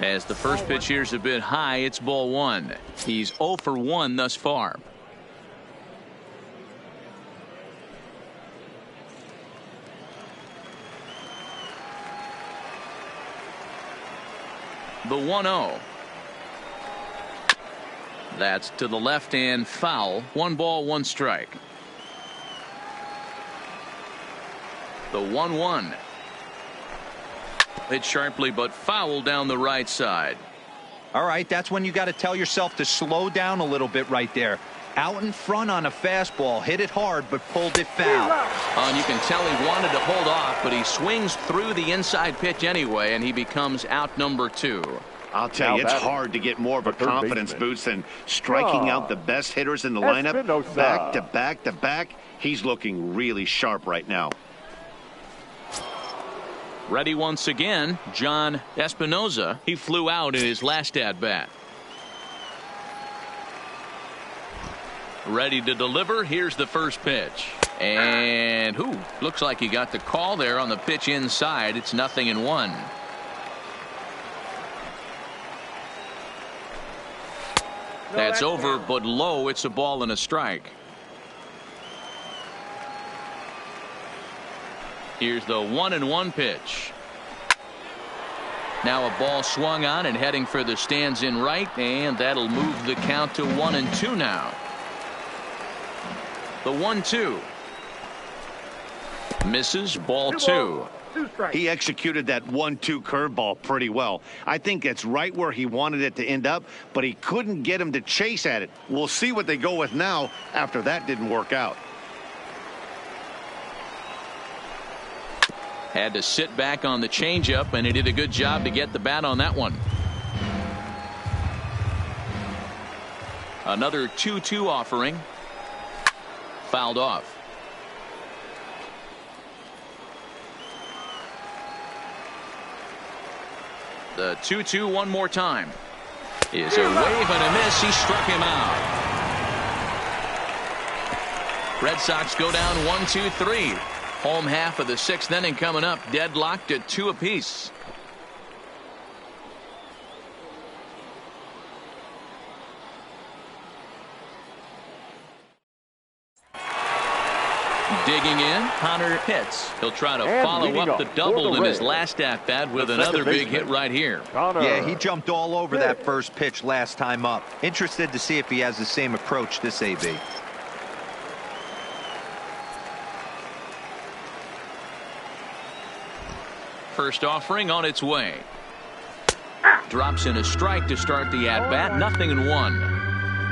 As the first pitch here's a bit high, it's ball 1. He's 0 for 1 thus far. The 1-0. That's to the left and foul. 1 ball, 1 strike. The 1-1. Hit sharply but foul down the right side.
All right, that's when you got to tell yourself to slow down a little bit right there. Out in front on a fastball, hit it hard but pulled it foul.
And you can tell he wanted to hold off, but he swings through the inside pitch anyway, and he becomes out number 2.
I'll tell you, it's hard to get more of a confidence boost than striking out the best hitters in the lineup back to back to back. He's looking really sharp right now.
Ready once again, John Espinoza. He flew out in his last at-bat. Ready to deliver. Here's the first pitch. And looks like he got the call there on the pitch inside. It's 0-1. That's over, but low. It's a ball and a strike. Here's the 1-1 pitch. Now a ball swung on and heading for the stands in right, and that'll move the count to 1-2 now. The 1-2. Misses, ball 2.
He executed that 1-2 curveball pretty well. I think that's right where he wanted it to end up, but he couldn't get him to chase at it. We'll see what they go with now after that didn't work out.
Had to sit back on the changeup, and he did a good job to get the bat on that one. Another 2-2 offering. Fouled off. The 2-2 one more time. Is a wave and a miss. He struck him out. Red Sox go down 1-2-3. Home half of the 6th inning coming up, deadlocked at 2 apiece. Digging in, Connor Pitts. He'll try to
And
follow up the double in his
Rays,
last at-bat with
the
another
second
big hit
baseman,
right here.
Connor
Yeah, he jumped all over that
Pitts.
first pitch last time up. Interested to see if he has the same approach this AB.
First offering on its way. Drops in a strike to start the at-bat. 0-1.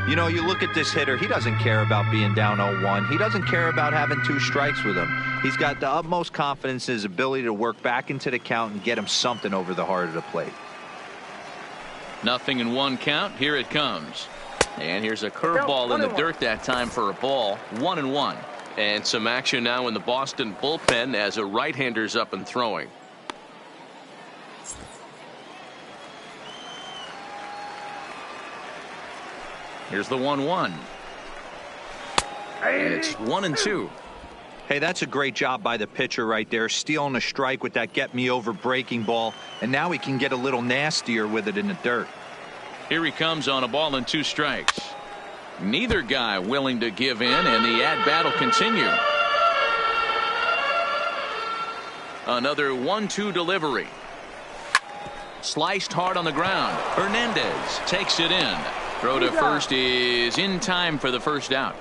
You know, you look at this hitter, he doesn't care about being down 0-1. He doesn't care about having 2 strikes with him. He's got the utmost confidence in his ability to work back into the count and get him something over the heart of the plate.
0-1 count. Here it comes. And here's a curveball in the dirt that time for a ball. 1-1.
And some action now in the Boston bullpen as a right-hander's up and throwing.
Here's the 1-1. And it's 1-2.
Hey, that's a great job by the pitcher right there, stealing a strike with that get-me-over breaking ball, and now he can get a little nastier with it in the dirt.
Here he comes on a ball and 2 strikes. Neither guy willing to give in, and the at-bat will continue. Another 1-2 delivery. Sliced hard on the ground. Hernandez takes it in. Throw to first is in time for the first out.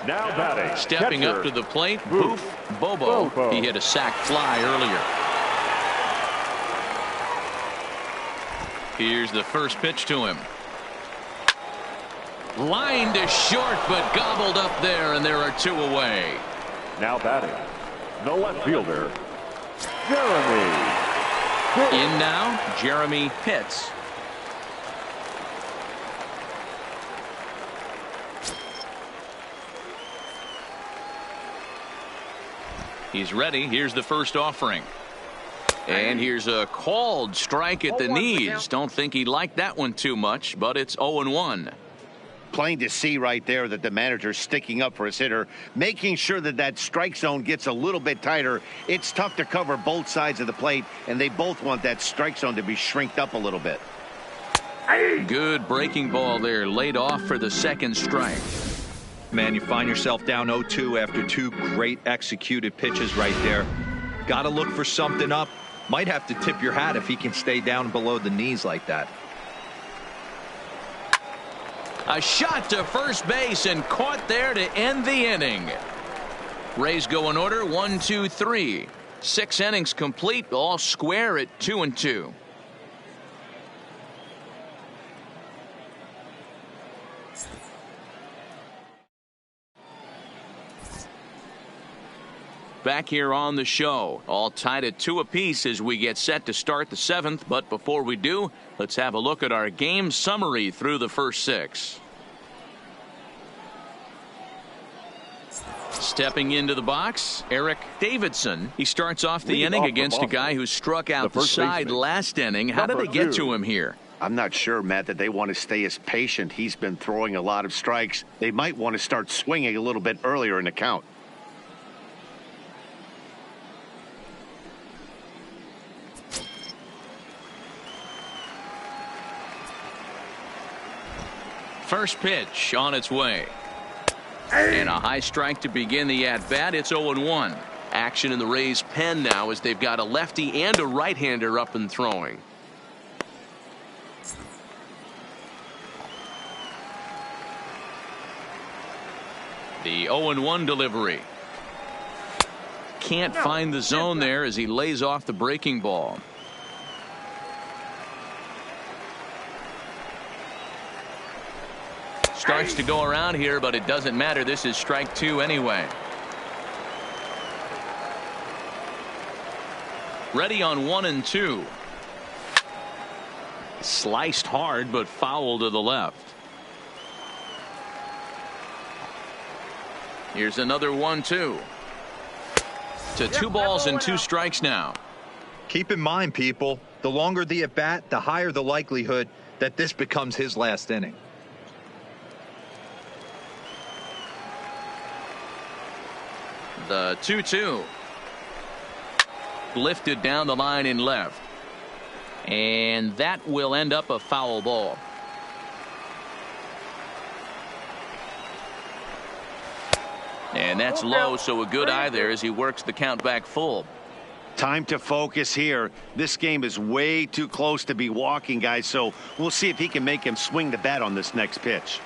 Now batting.
Stepping
catcher,
up to the plate,
Boof
Bobo.
Bobo.
He hit a sac fly earlier. Here's the first pitch to him. Line to short, but gobbled up there, and there are 2 away.
Now batting. The left fielder, Jeremy Pitts.
In now, Jeremy Pitts. He's ready. Here's the first offering. And here's a called strike at the knees. Don't think he liked that one too much, but it's 0-1.
Plain to see right there that the manager's sticking up for his hitter, making sure that that strike zone gets a little bit tighter. It's tough to cover both sides of the plate, and they both want that strike zone to be shrinked up a little bit.
Good breaking ball there, laid off for the second strike.
Man, you find yourself down 0-2 after 2 great executed pitches right there. Got to look for something up. Might have to tip your hat if he can stay down below the knees like that.
A shot to first base and caught there to end the inning. Rays go in order 1, 2, 3. 6 innings complete, all square at 2-2. Back here on the show, all tied at 2 apiece as we get set to start the 7th. But before we do, let's have a look at our game summary through the first 6. Stepping into the box, Eric Davidson. He starts off the inning against a guy who struck out the side
baseman,
last inning. How did they get to him here?
I'm not sure, Matt, that they want to stay as patient. He's been throwing a lot of strikes. They might want to start swinging a little bit earlier in the count.
First pitch on its way. And a high strike to begin the at-bat. It's 0-1. Action in the Rays' pen now as they've got a lefty and a right-hander up and throwing. The 0-1 delivery. Can't find the zone there as he lays off the breaking ball. Starts to go around here, but it doesn't matter. This is strike 2 anyway. Ready on 1 and 2. Sliced hard, but foul to the left. Here's another 1-2. To 2 balls and 2 strikes now.
Keep in mind, people, the longer the at bat, the higher the likelihood that this becomes his last inning.
The 2-2. Lifted down the line in left. And that will end up a foul ball. And that's low, so a good eye there as he works the count back full.
Time to focus here. This game is way too close to be walking, guys, so we'll see if he can make him swing the bat on this next pitch.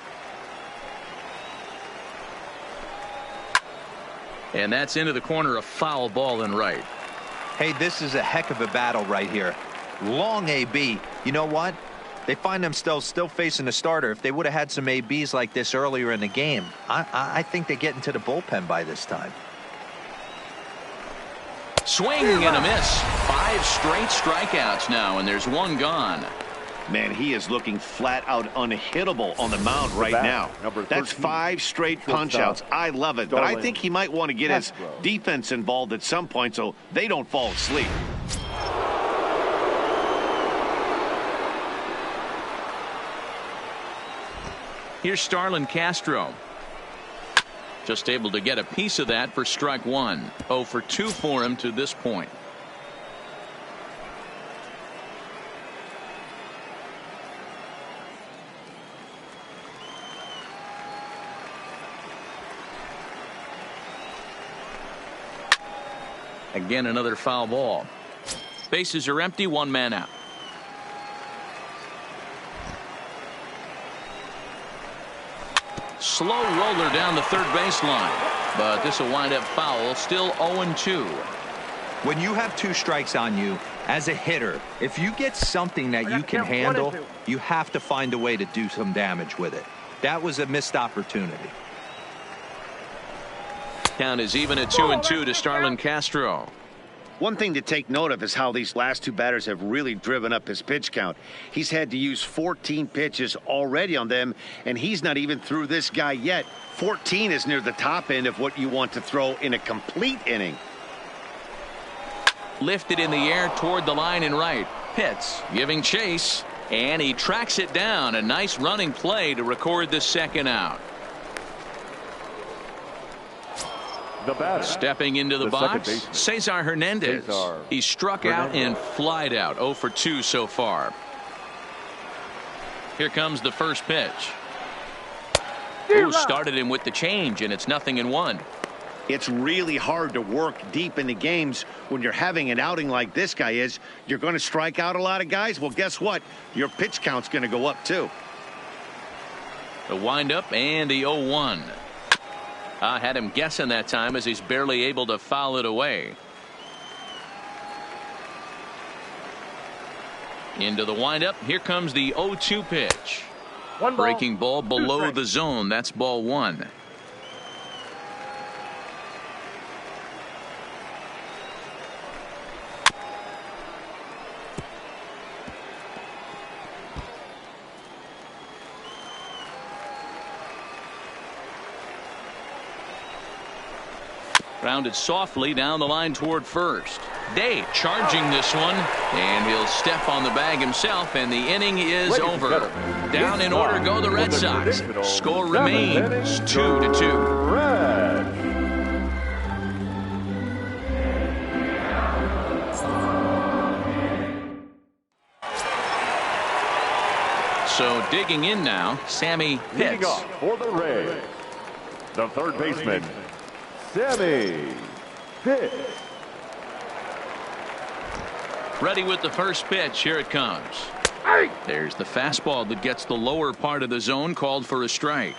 And that's into the corner, a foul ball and right.
Hey, this is a heck of a battle right here. Long AB. You know what? They find themselves still facing the starter. If they would have had some ABs like this earlier in the game, I think they get into the bullpen by this time.
Swing and a miss. 5 straight strikeouts now, and there's 1 gone.
Man, he is looking flat out unhittable on the mound right now. That's 5 straight punch-outs. I love it, but I think he might want to get his defense involved at some point so they don't fall asleep.
Here's Starlin Castro. Just able to get a piece of that for strike 1. 0 for 2 for him to this point. Again, another foul ball. Bases are empty, 1 man out. Slow roller down the third baseline, but this will wind up foul. Still 0-2.
When you have 2 strikes on you as a hitter, if you get something that you can handle, you have to find a way to do some damage with it. That was a missed opportunity.
Count is even at 2-2 to Starlin Castro.
One thing to take note of is how these last 2 batters have really driven up his pitch count. He's had to use 14 pitches already on them, and he's not even through this guy yet. 14 is near the top end of what you want to throw in a complete inning.
Lifted in the air toward the line and right. Pitts giving chase, and he tracks it down. A nice running play to record the second out. Stepping into the box, Cesar Hernandez. He struck out and flied out. 0 for 2 so far. Here comes the first pitch. Ooh, started him with the change, and it's 0-1.
It's really hard to work deep into games when you're having an outing like this guy is. You're going to strike out a lot of guys. Well, guess what? Your pitch count's going to go up, too.
The windup and the 0-1. I had him guessing that time as he's barely able to foul it away. Into the windup. Here comes the 0-2 pitch. Breaking ball below the zone. That's ball 1. Grounded softly down the line toward first. Day charging this one, and he'll step on the bag himself, and the inning is over. Down in order go the Red Sox. Score remains 2-2. So digging in now, Sammy
Leading
Pitts.
off for the Rays, the third baseman, Sammy Pitts.
Ready with the first pitch. Here it comes. There's the fastball that gets the lower part of the zone, called for a strike.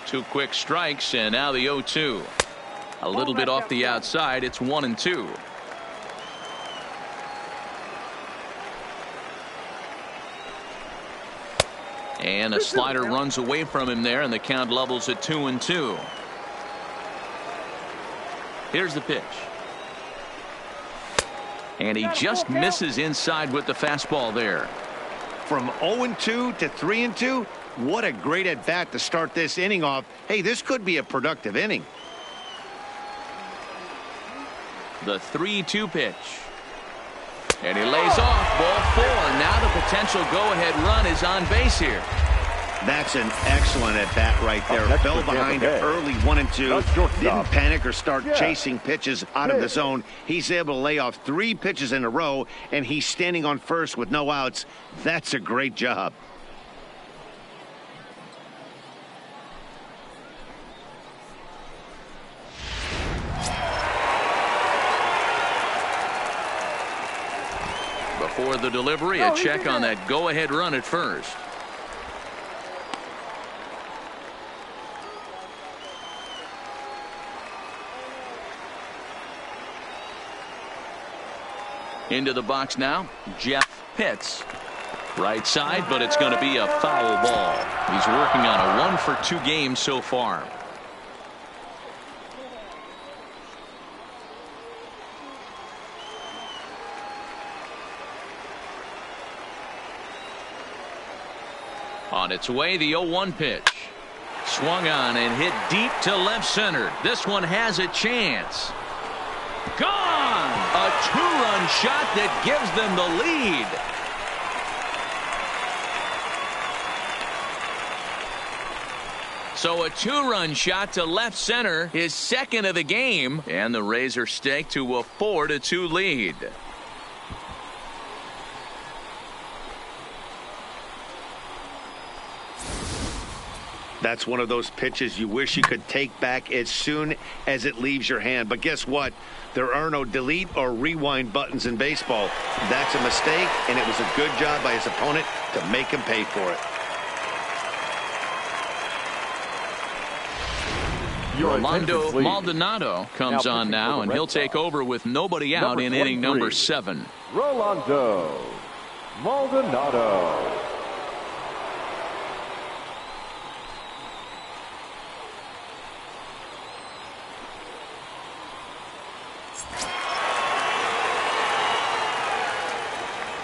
Two quick strikes, and now the 0-2. A little bit off the outside. It's 1-2. And a slider runs away from him there, and the count levels at 2-2. Here's the pitch. And he just misses inside with the fastball there.
From 0-2 to 3-2, what a great at-bat to start this inning off. Hey, this could be a productive inning.
The 3-2 pitch. And he lays off ball 4. Now the potential go-ahead run is on base here.
That's an excellent at-bat right there. Fell behind early 1-2. Didn't panic or start chasing pitches out of the zone. He's able to lay off 3 pitches in a row, and he's standing on first with no outs. That's a great job.
Before the delivery, a check on that go-ahead run at first. Into the box now, Jeff Pitts. Right side, but it's going to be a foul ball. He's working on a 1-for-2 game so far. On its way, the 0-1 pitch. Swung on and hit deep to left center. This one has a chance. Gone! A 2-run shot that gives them the lead. So a 2-run shot to left center, his second of the game, and the Rays are staked to a 4-2 lead.
That's one of those pitches you wish you could take back as soon as it leaves your hand. But guess what? There are no delete or rewind buttons in baseball. That's a mistake, and it was a good job by his opponent to make him pay for it.
Rolando Maldonado comes on now, and he'll take over with nobody out in inning number 7.
Rolando Maldonado.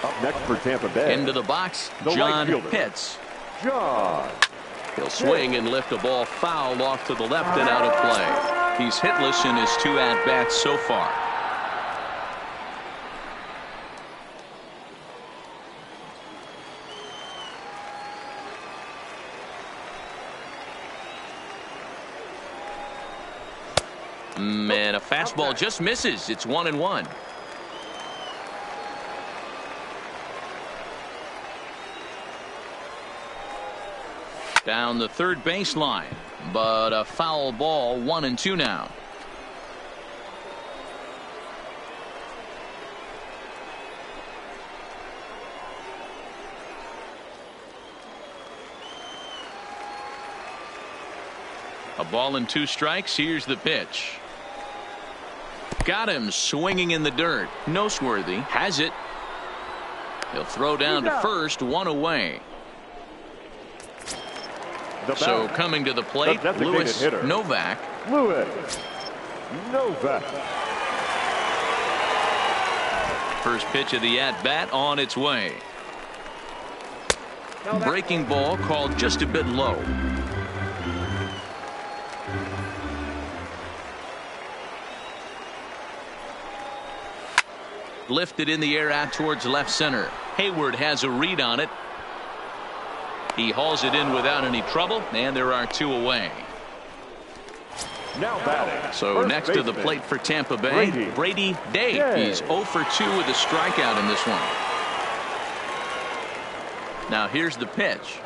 Up next for Tampa Bay.
Into the box, John Pitts. He'll swing and lift a ball foul off to the left and out of play. He's hitless in his 2 at-bats so far. Man, a fastball just misses. It's 1-1. Down the third baseline, but a foul ball. 1-2 now. A ball and 2 strikes. Here's the pitch. Got him swinging in the dirt. Noseworthy has it. He'll throw down to first. 1 away. So coming to the plate, Louis Novak. First pitch of the at-bat on its way. Breaking ball called just a bit low. Lifted in the air out towards left center. Hayward has a read on it. He hauls it in without any trouble, and there are 2 away.
Now batting.
So next to the plate for Tampa Bay, Brady Day. He's 0 for 2 with a strikeout in this one. Now here's the pitch.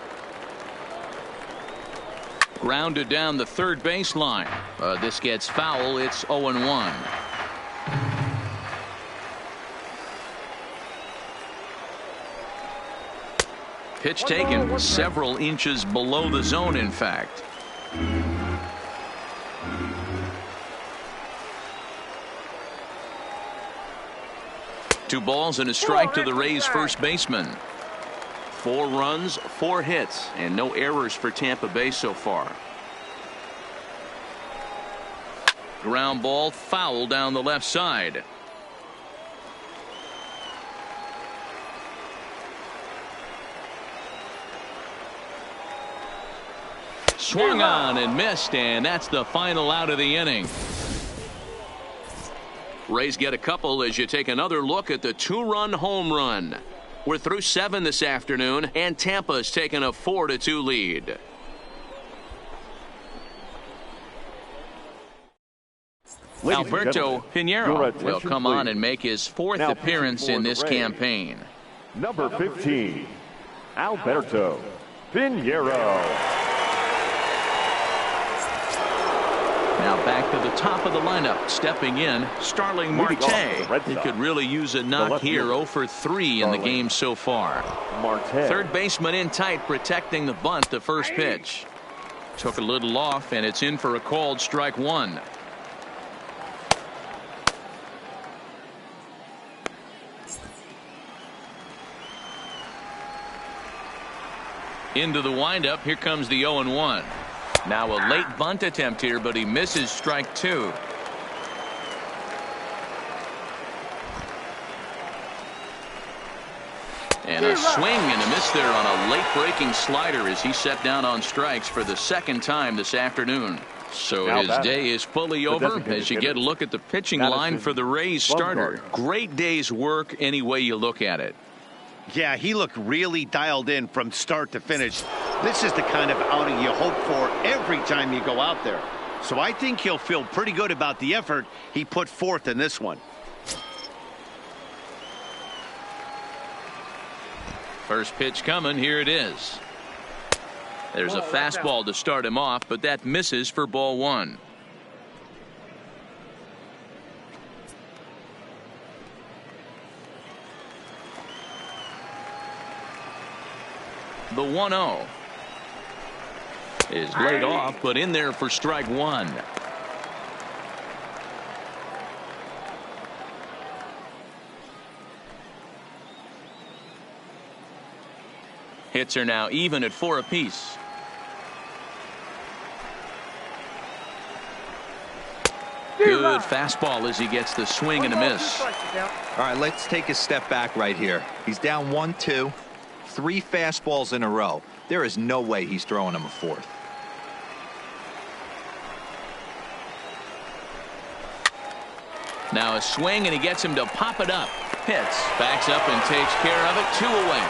Grounded down the third baseline. This gets foul. It's 0-1. Pitch taken several inches below the zone, in fact. Two balls and a strike to the Rays first baseman. 4 runs, 4 hits, and no errors for Tampa Bay so far. Ground ball foul down the left side. Swung on and missed, and that's the final out of the inning. Rays get a couple as you take another look at the 2-run home run. We're through 7 this afternoon, and Tampa's taken a 4-2 lead. Alberto Pinheiro will come on and make his 4th appearance in this campaign.
Number 15, Alberto Pinheiro.
Now back to the top of the lineup. Stepping in, Starling Marte. He could really use a knock here. 0 for 3 in the game so far. Third baseman in tight, protecting the bunt. The first pitch took a little off, and it's in for a called strike 1. Into the windup. Here comes the 0-1. Now a late bunt attempt here, but he misses strike 2. And a swing and a miss there on a late breaking slider as he set down on strikes for the 2nd time this afternoon. So his day is fully over as you get a look at the pitching line for the Rays starter. Great day's work any way you look at it.
Yeah, he looked really dialed in from start to finish. This is the kind of outing you hope for every time you go out there. So I think he'll feel pretty good about the effort he put forth in this one.
First pitch coming. Here it is. There's a fastball to start him off, but that misses for ball 1. The 1-0 is laid off, but in there for strike 1. Hits are now even at 4 apiece. Good fastball as he gets the swing and a miss.
All right, let's take a step back right here. He's down 1-2. 3 fastballs in a row. There is no way he's throwing him a 4th.
Now a swing, and he gets him to pop it up. Hits, backs up and takes care of it. 2 away.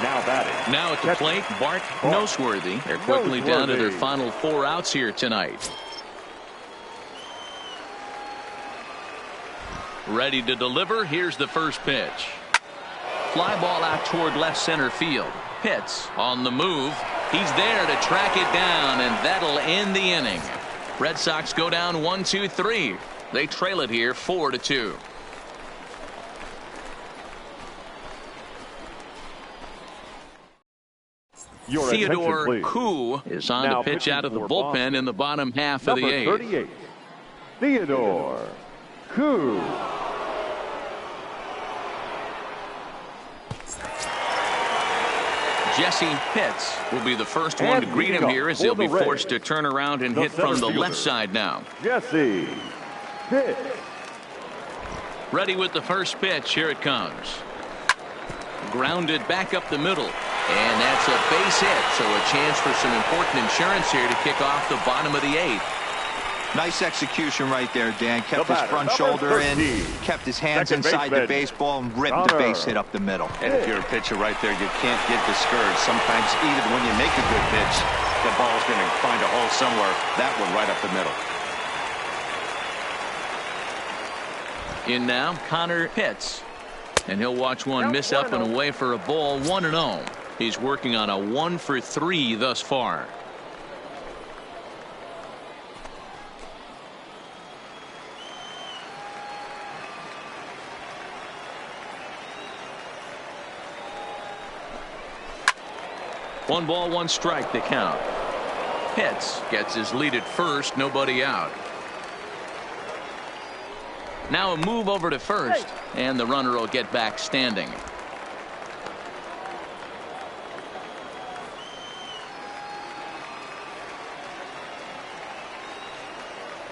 Now batting.
Now at the plate, Bart Noseworthy. They're quickly down to their final 4 outs here tonight. Ready to deliver. Here's the first pitch. Fly ball out toward left center field. Pitts on the move. He's there to track it down, and that'll end the inning. Red Sox go down 1-2-3. They trail it here 4-2. Theodore Koo is on to pitch out of the bullpen in the bottom half of the 8th.
38, Theodore Koo.
Jesse Pitts will be the first one to greet him here as he'll be forced to turn around and hit from the left side now.
Jesse Pitts.
Ready with the first pitch. Here it comes. Grounded back up the middle. And that's a base hit. So a chance for some important insurance here to kick off the bottom of the 8th.
Nice execution right there, Dan. Kept his front shoulder in, kept his hands inside the baseball, and ripped the base hit up the middle.
And if you're a pitcher right there, you can't get discouraged. Sometimes even when you make a good pitch, the ball's going to find a hole somewhere. That one right up the middle.
In now, Connor Pitts. And he'll watch one miss up and away for a ball. 1-0. He's working on a 1 for 3 thus far. One ball, 1 strike to count. Pitts gets his lead at first, nobody out. Now a move over to first, and the runner will get back standing.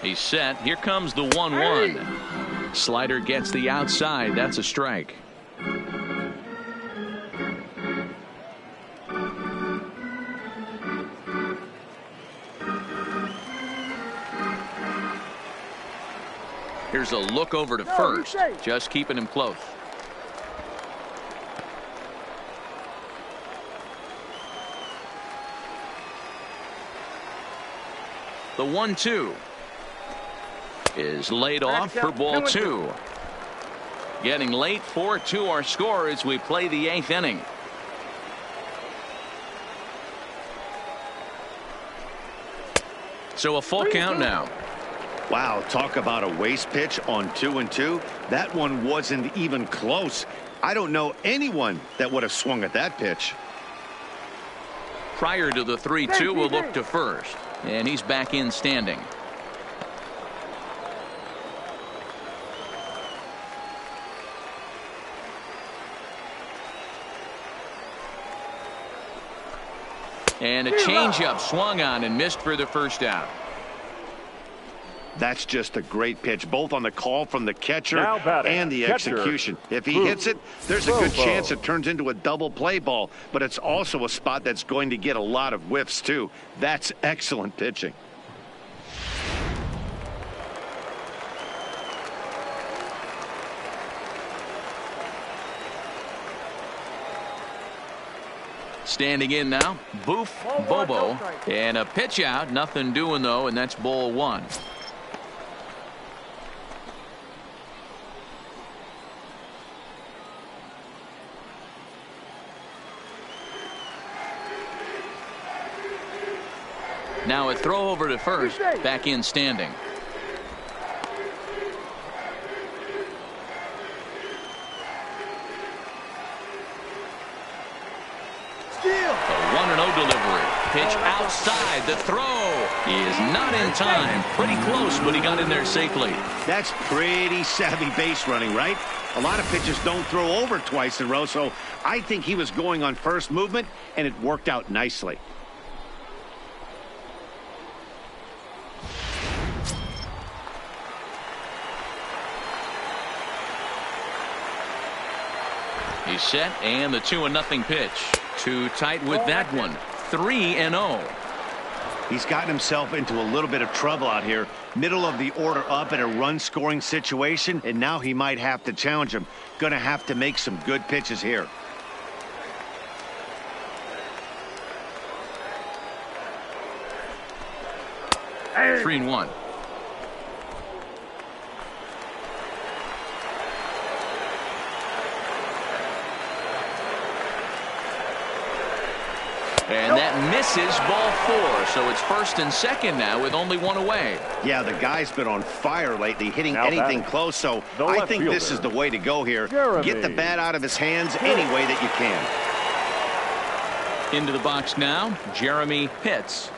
He's set. Here comes the 1-1. Slider gets the outside. That's a strike. Here's a look over to first, just keeping him close. The 1-2 is laid off for ball 2. Getting late, 4-2 our score as we play the 8th inning. So a full count now.
Wow, talk about a waste pitch on 2-2. That one wasn't even close. I don't know anyone that would have swung at that pitch.
Prior to the 3-2, we'll look to first, and he's back in standing. And a changeup swung on and missed for the first out.
That's just a great pitch, both on the call from the catcher and the
catcher.
execution. If he hits it, there's a good chance it turns into a double play ball, but it's also a spot that's going to get a lot of whiffs too. That's excellent pitching.
Standing in now, Boof Bobo, and a pitch out, nothing doing though, and that's ball 1. Now a throw over to first, back in standing. A 1-0 delivery. Pitch outside. The throw is not in time. Pretty close, but he got in there safely.
That's pretty savvy base running, right? A lot of pitchers don't throw over twice in a row, so I think he was going on first movement, and it worked out nicely.
He's set, and the 2-0 pitch. Too tight with that one. 3-0.
He's gotten himself into a little bit of trouble out here. Middle of the order up in a run-scoring situation, and now he might have to challenge him. Going to have to make some good pitches here.
Hey. 3-1. And that misses ball 4. So it's first and second now with only one away.
Yeah, the guy's been on fire lately, hitting anything close. So I think this is the way to go here. Get the bat out of his hands any way that you can.
Into the box now, Jeremy Pitts.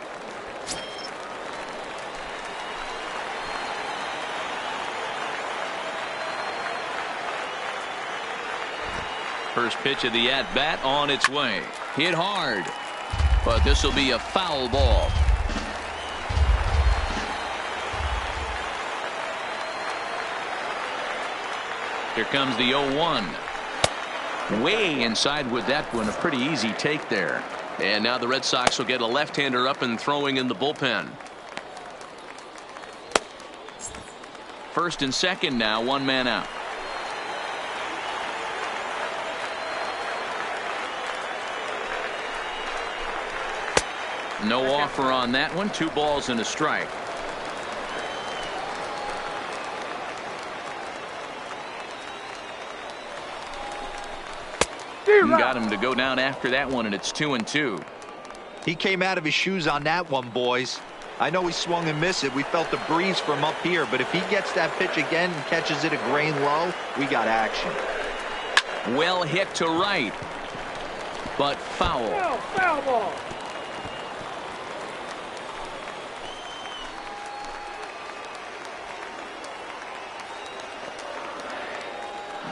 First pitch of the at-bat on its way. Hit hard. But this will be a foul ball. Here comes the 0-1. Way inside with that one. A pretty easy take there. And now the Red Sox will get a left-hander up and throwing in the bullpen. First and second now, one man out. No offer on that one. 2 balls and a strike. Got him to go down after that one, and it's 2-2.
He came out of his shoes on that one, boys. I know he swung and missed it. We felt the breeze from up here, but if he gets that pitch again and catches it a grain low, we got action.
Well hit to right, but foul.
Foul ball.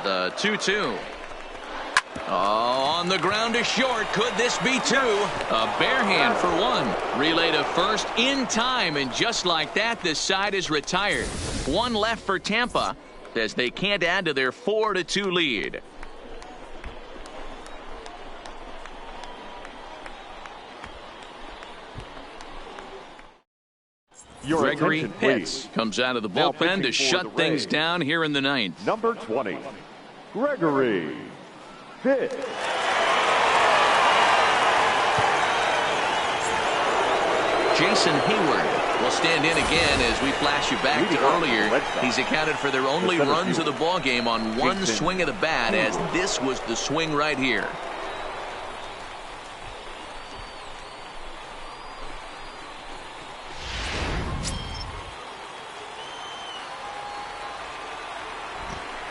The 2-2. Oh, on the ground to short. Could this be 2? A bare hand for 1. Relay to first in time, and just like that, this side is retired. 1 left for Tampa as they can't add to their 4-2 lead.
Your
Gregory
attention,
Pitts
please.
comes out of the
Now
bullpen to
pitching for
shut
the
things
Rays.
down here in the ninth.
Number 20, Gregory Pitts.
Jason Hayward will stand in again as we flash you back to earlier. He's accounted for their only runs of the ball game on one swing of the bat, as this was the swing right here.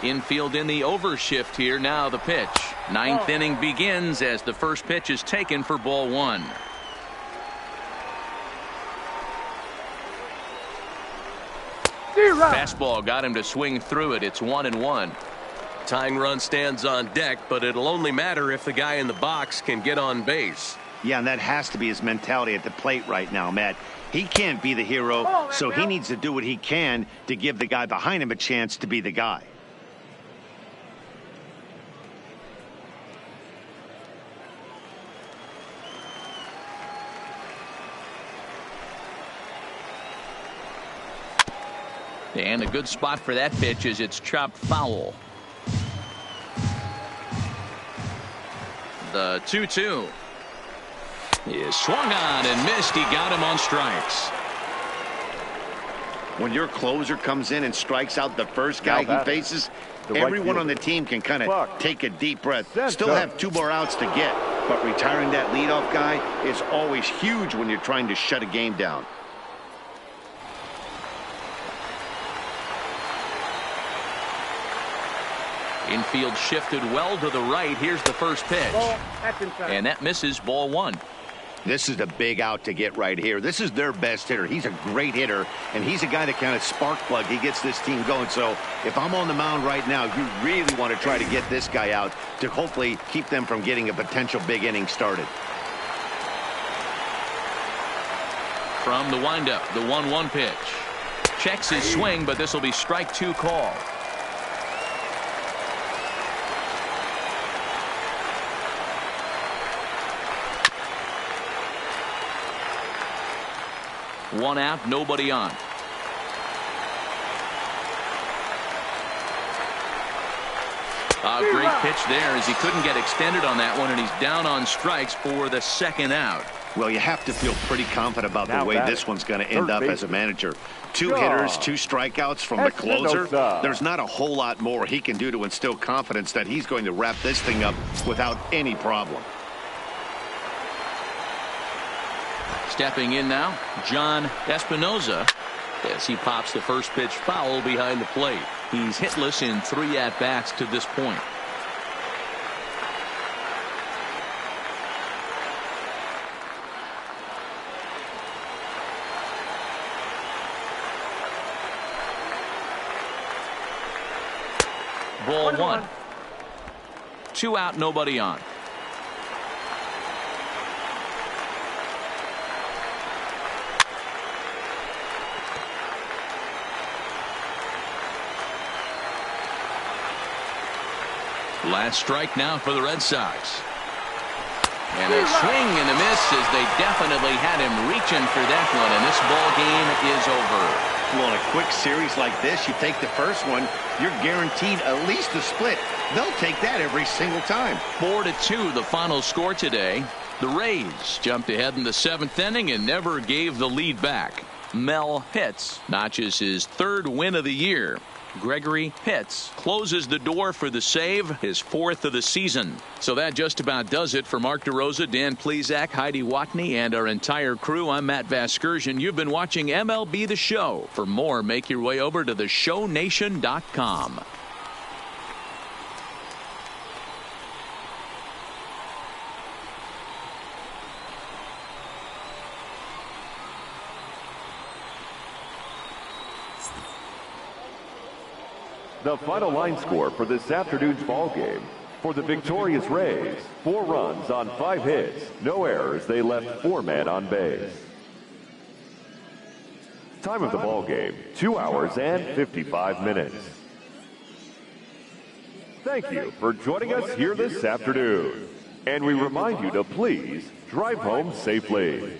Infield in the overshift here. Now the pitch. Ninth inning begins as the first pitch is taken for ball one. Fastball got him to swing through it. It's 1-1.
Tying run stands on deck, but it'll only matter if the guy in the box can get on base.
Yeah, and that has to be his mentality at the plate right now, Matt. He can't be the hero, so he needs to do what he can to give the guy behind him a chance to be the guy.
And a good spot for that pitch is it's chopped foul. The 2-2 is swung on and missed. He got him on strikes.
When your closer comes in and strikes out the first guy he faces, everyone on the team can kind of take a deep breath. Still have 2 more outs to get, but retiring that leadoff guy is always huge when you're trying to shut a game down.
Infield shifted well to the right. Here's the first pitch. And that misses, ball one.
This is the big out to get right here. This is their best hitter. He's a great hitter, and he's a guy that kind of spark plug. He gets this team going. So if I'm on the mound right now, you really want to try to get this guy out to hopefully keep them from getting a potential big inning started.
From the windup, the 1-1 pitch. Checks his swing, but this will be strike 2 call. One out, nobody on. A great pitch there as he couldn't get extended on that one, and he's down on strikes for the second out.
Well, you have to feel pretty confident about the way this one's going to end up as a manager. 2 hitters, 2 strikeouts from the closer. There's not a whole lot more he can do to instill confidence that he's going to wrap this thing up without any problem.
Stepping in now, John Espinoza, as he pops the first pitch foul behind the plate. He's hitless in 3 at-bats to this point. Ball one. 2 out, nobody on. Last strike now for the Red Sox. And a swing and a miss as they definitely had him reaching for that one, and this ball game is over.
Well, in a quick series like this, you take the first one, you're guaranteed at least a split. They'll take that every single time.
4-2 the final score today. The Rays jumped ahead in the 7th inning and never gave the lead back. Mel Hitz notches his 3rd win of the year. Gregory Pitts closes the door for the save, his 4th of the season. So that just about does it for Mark DeRosa, Dan Plesac, Heidi Watney, and our entire crew. I'm Matt Vasgersian. You've been watching MLB The Show. For more, make your way over to theshownation.com.
The final line score for this afternoon's ball game. For the victorious Rays, 4 runs on 5 hits, no errors. They left 4 men on base. Time of the ball game, 2 hours and 55 minutes. Thank you for joining us here this afternoon. And we remind you to please drive home safely.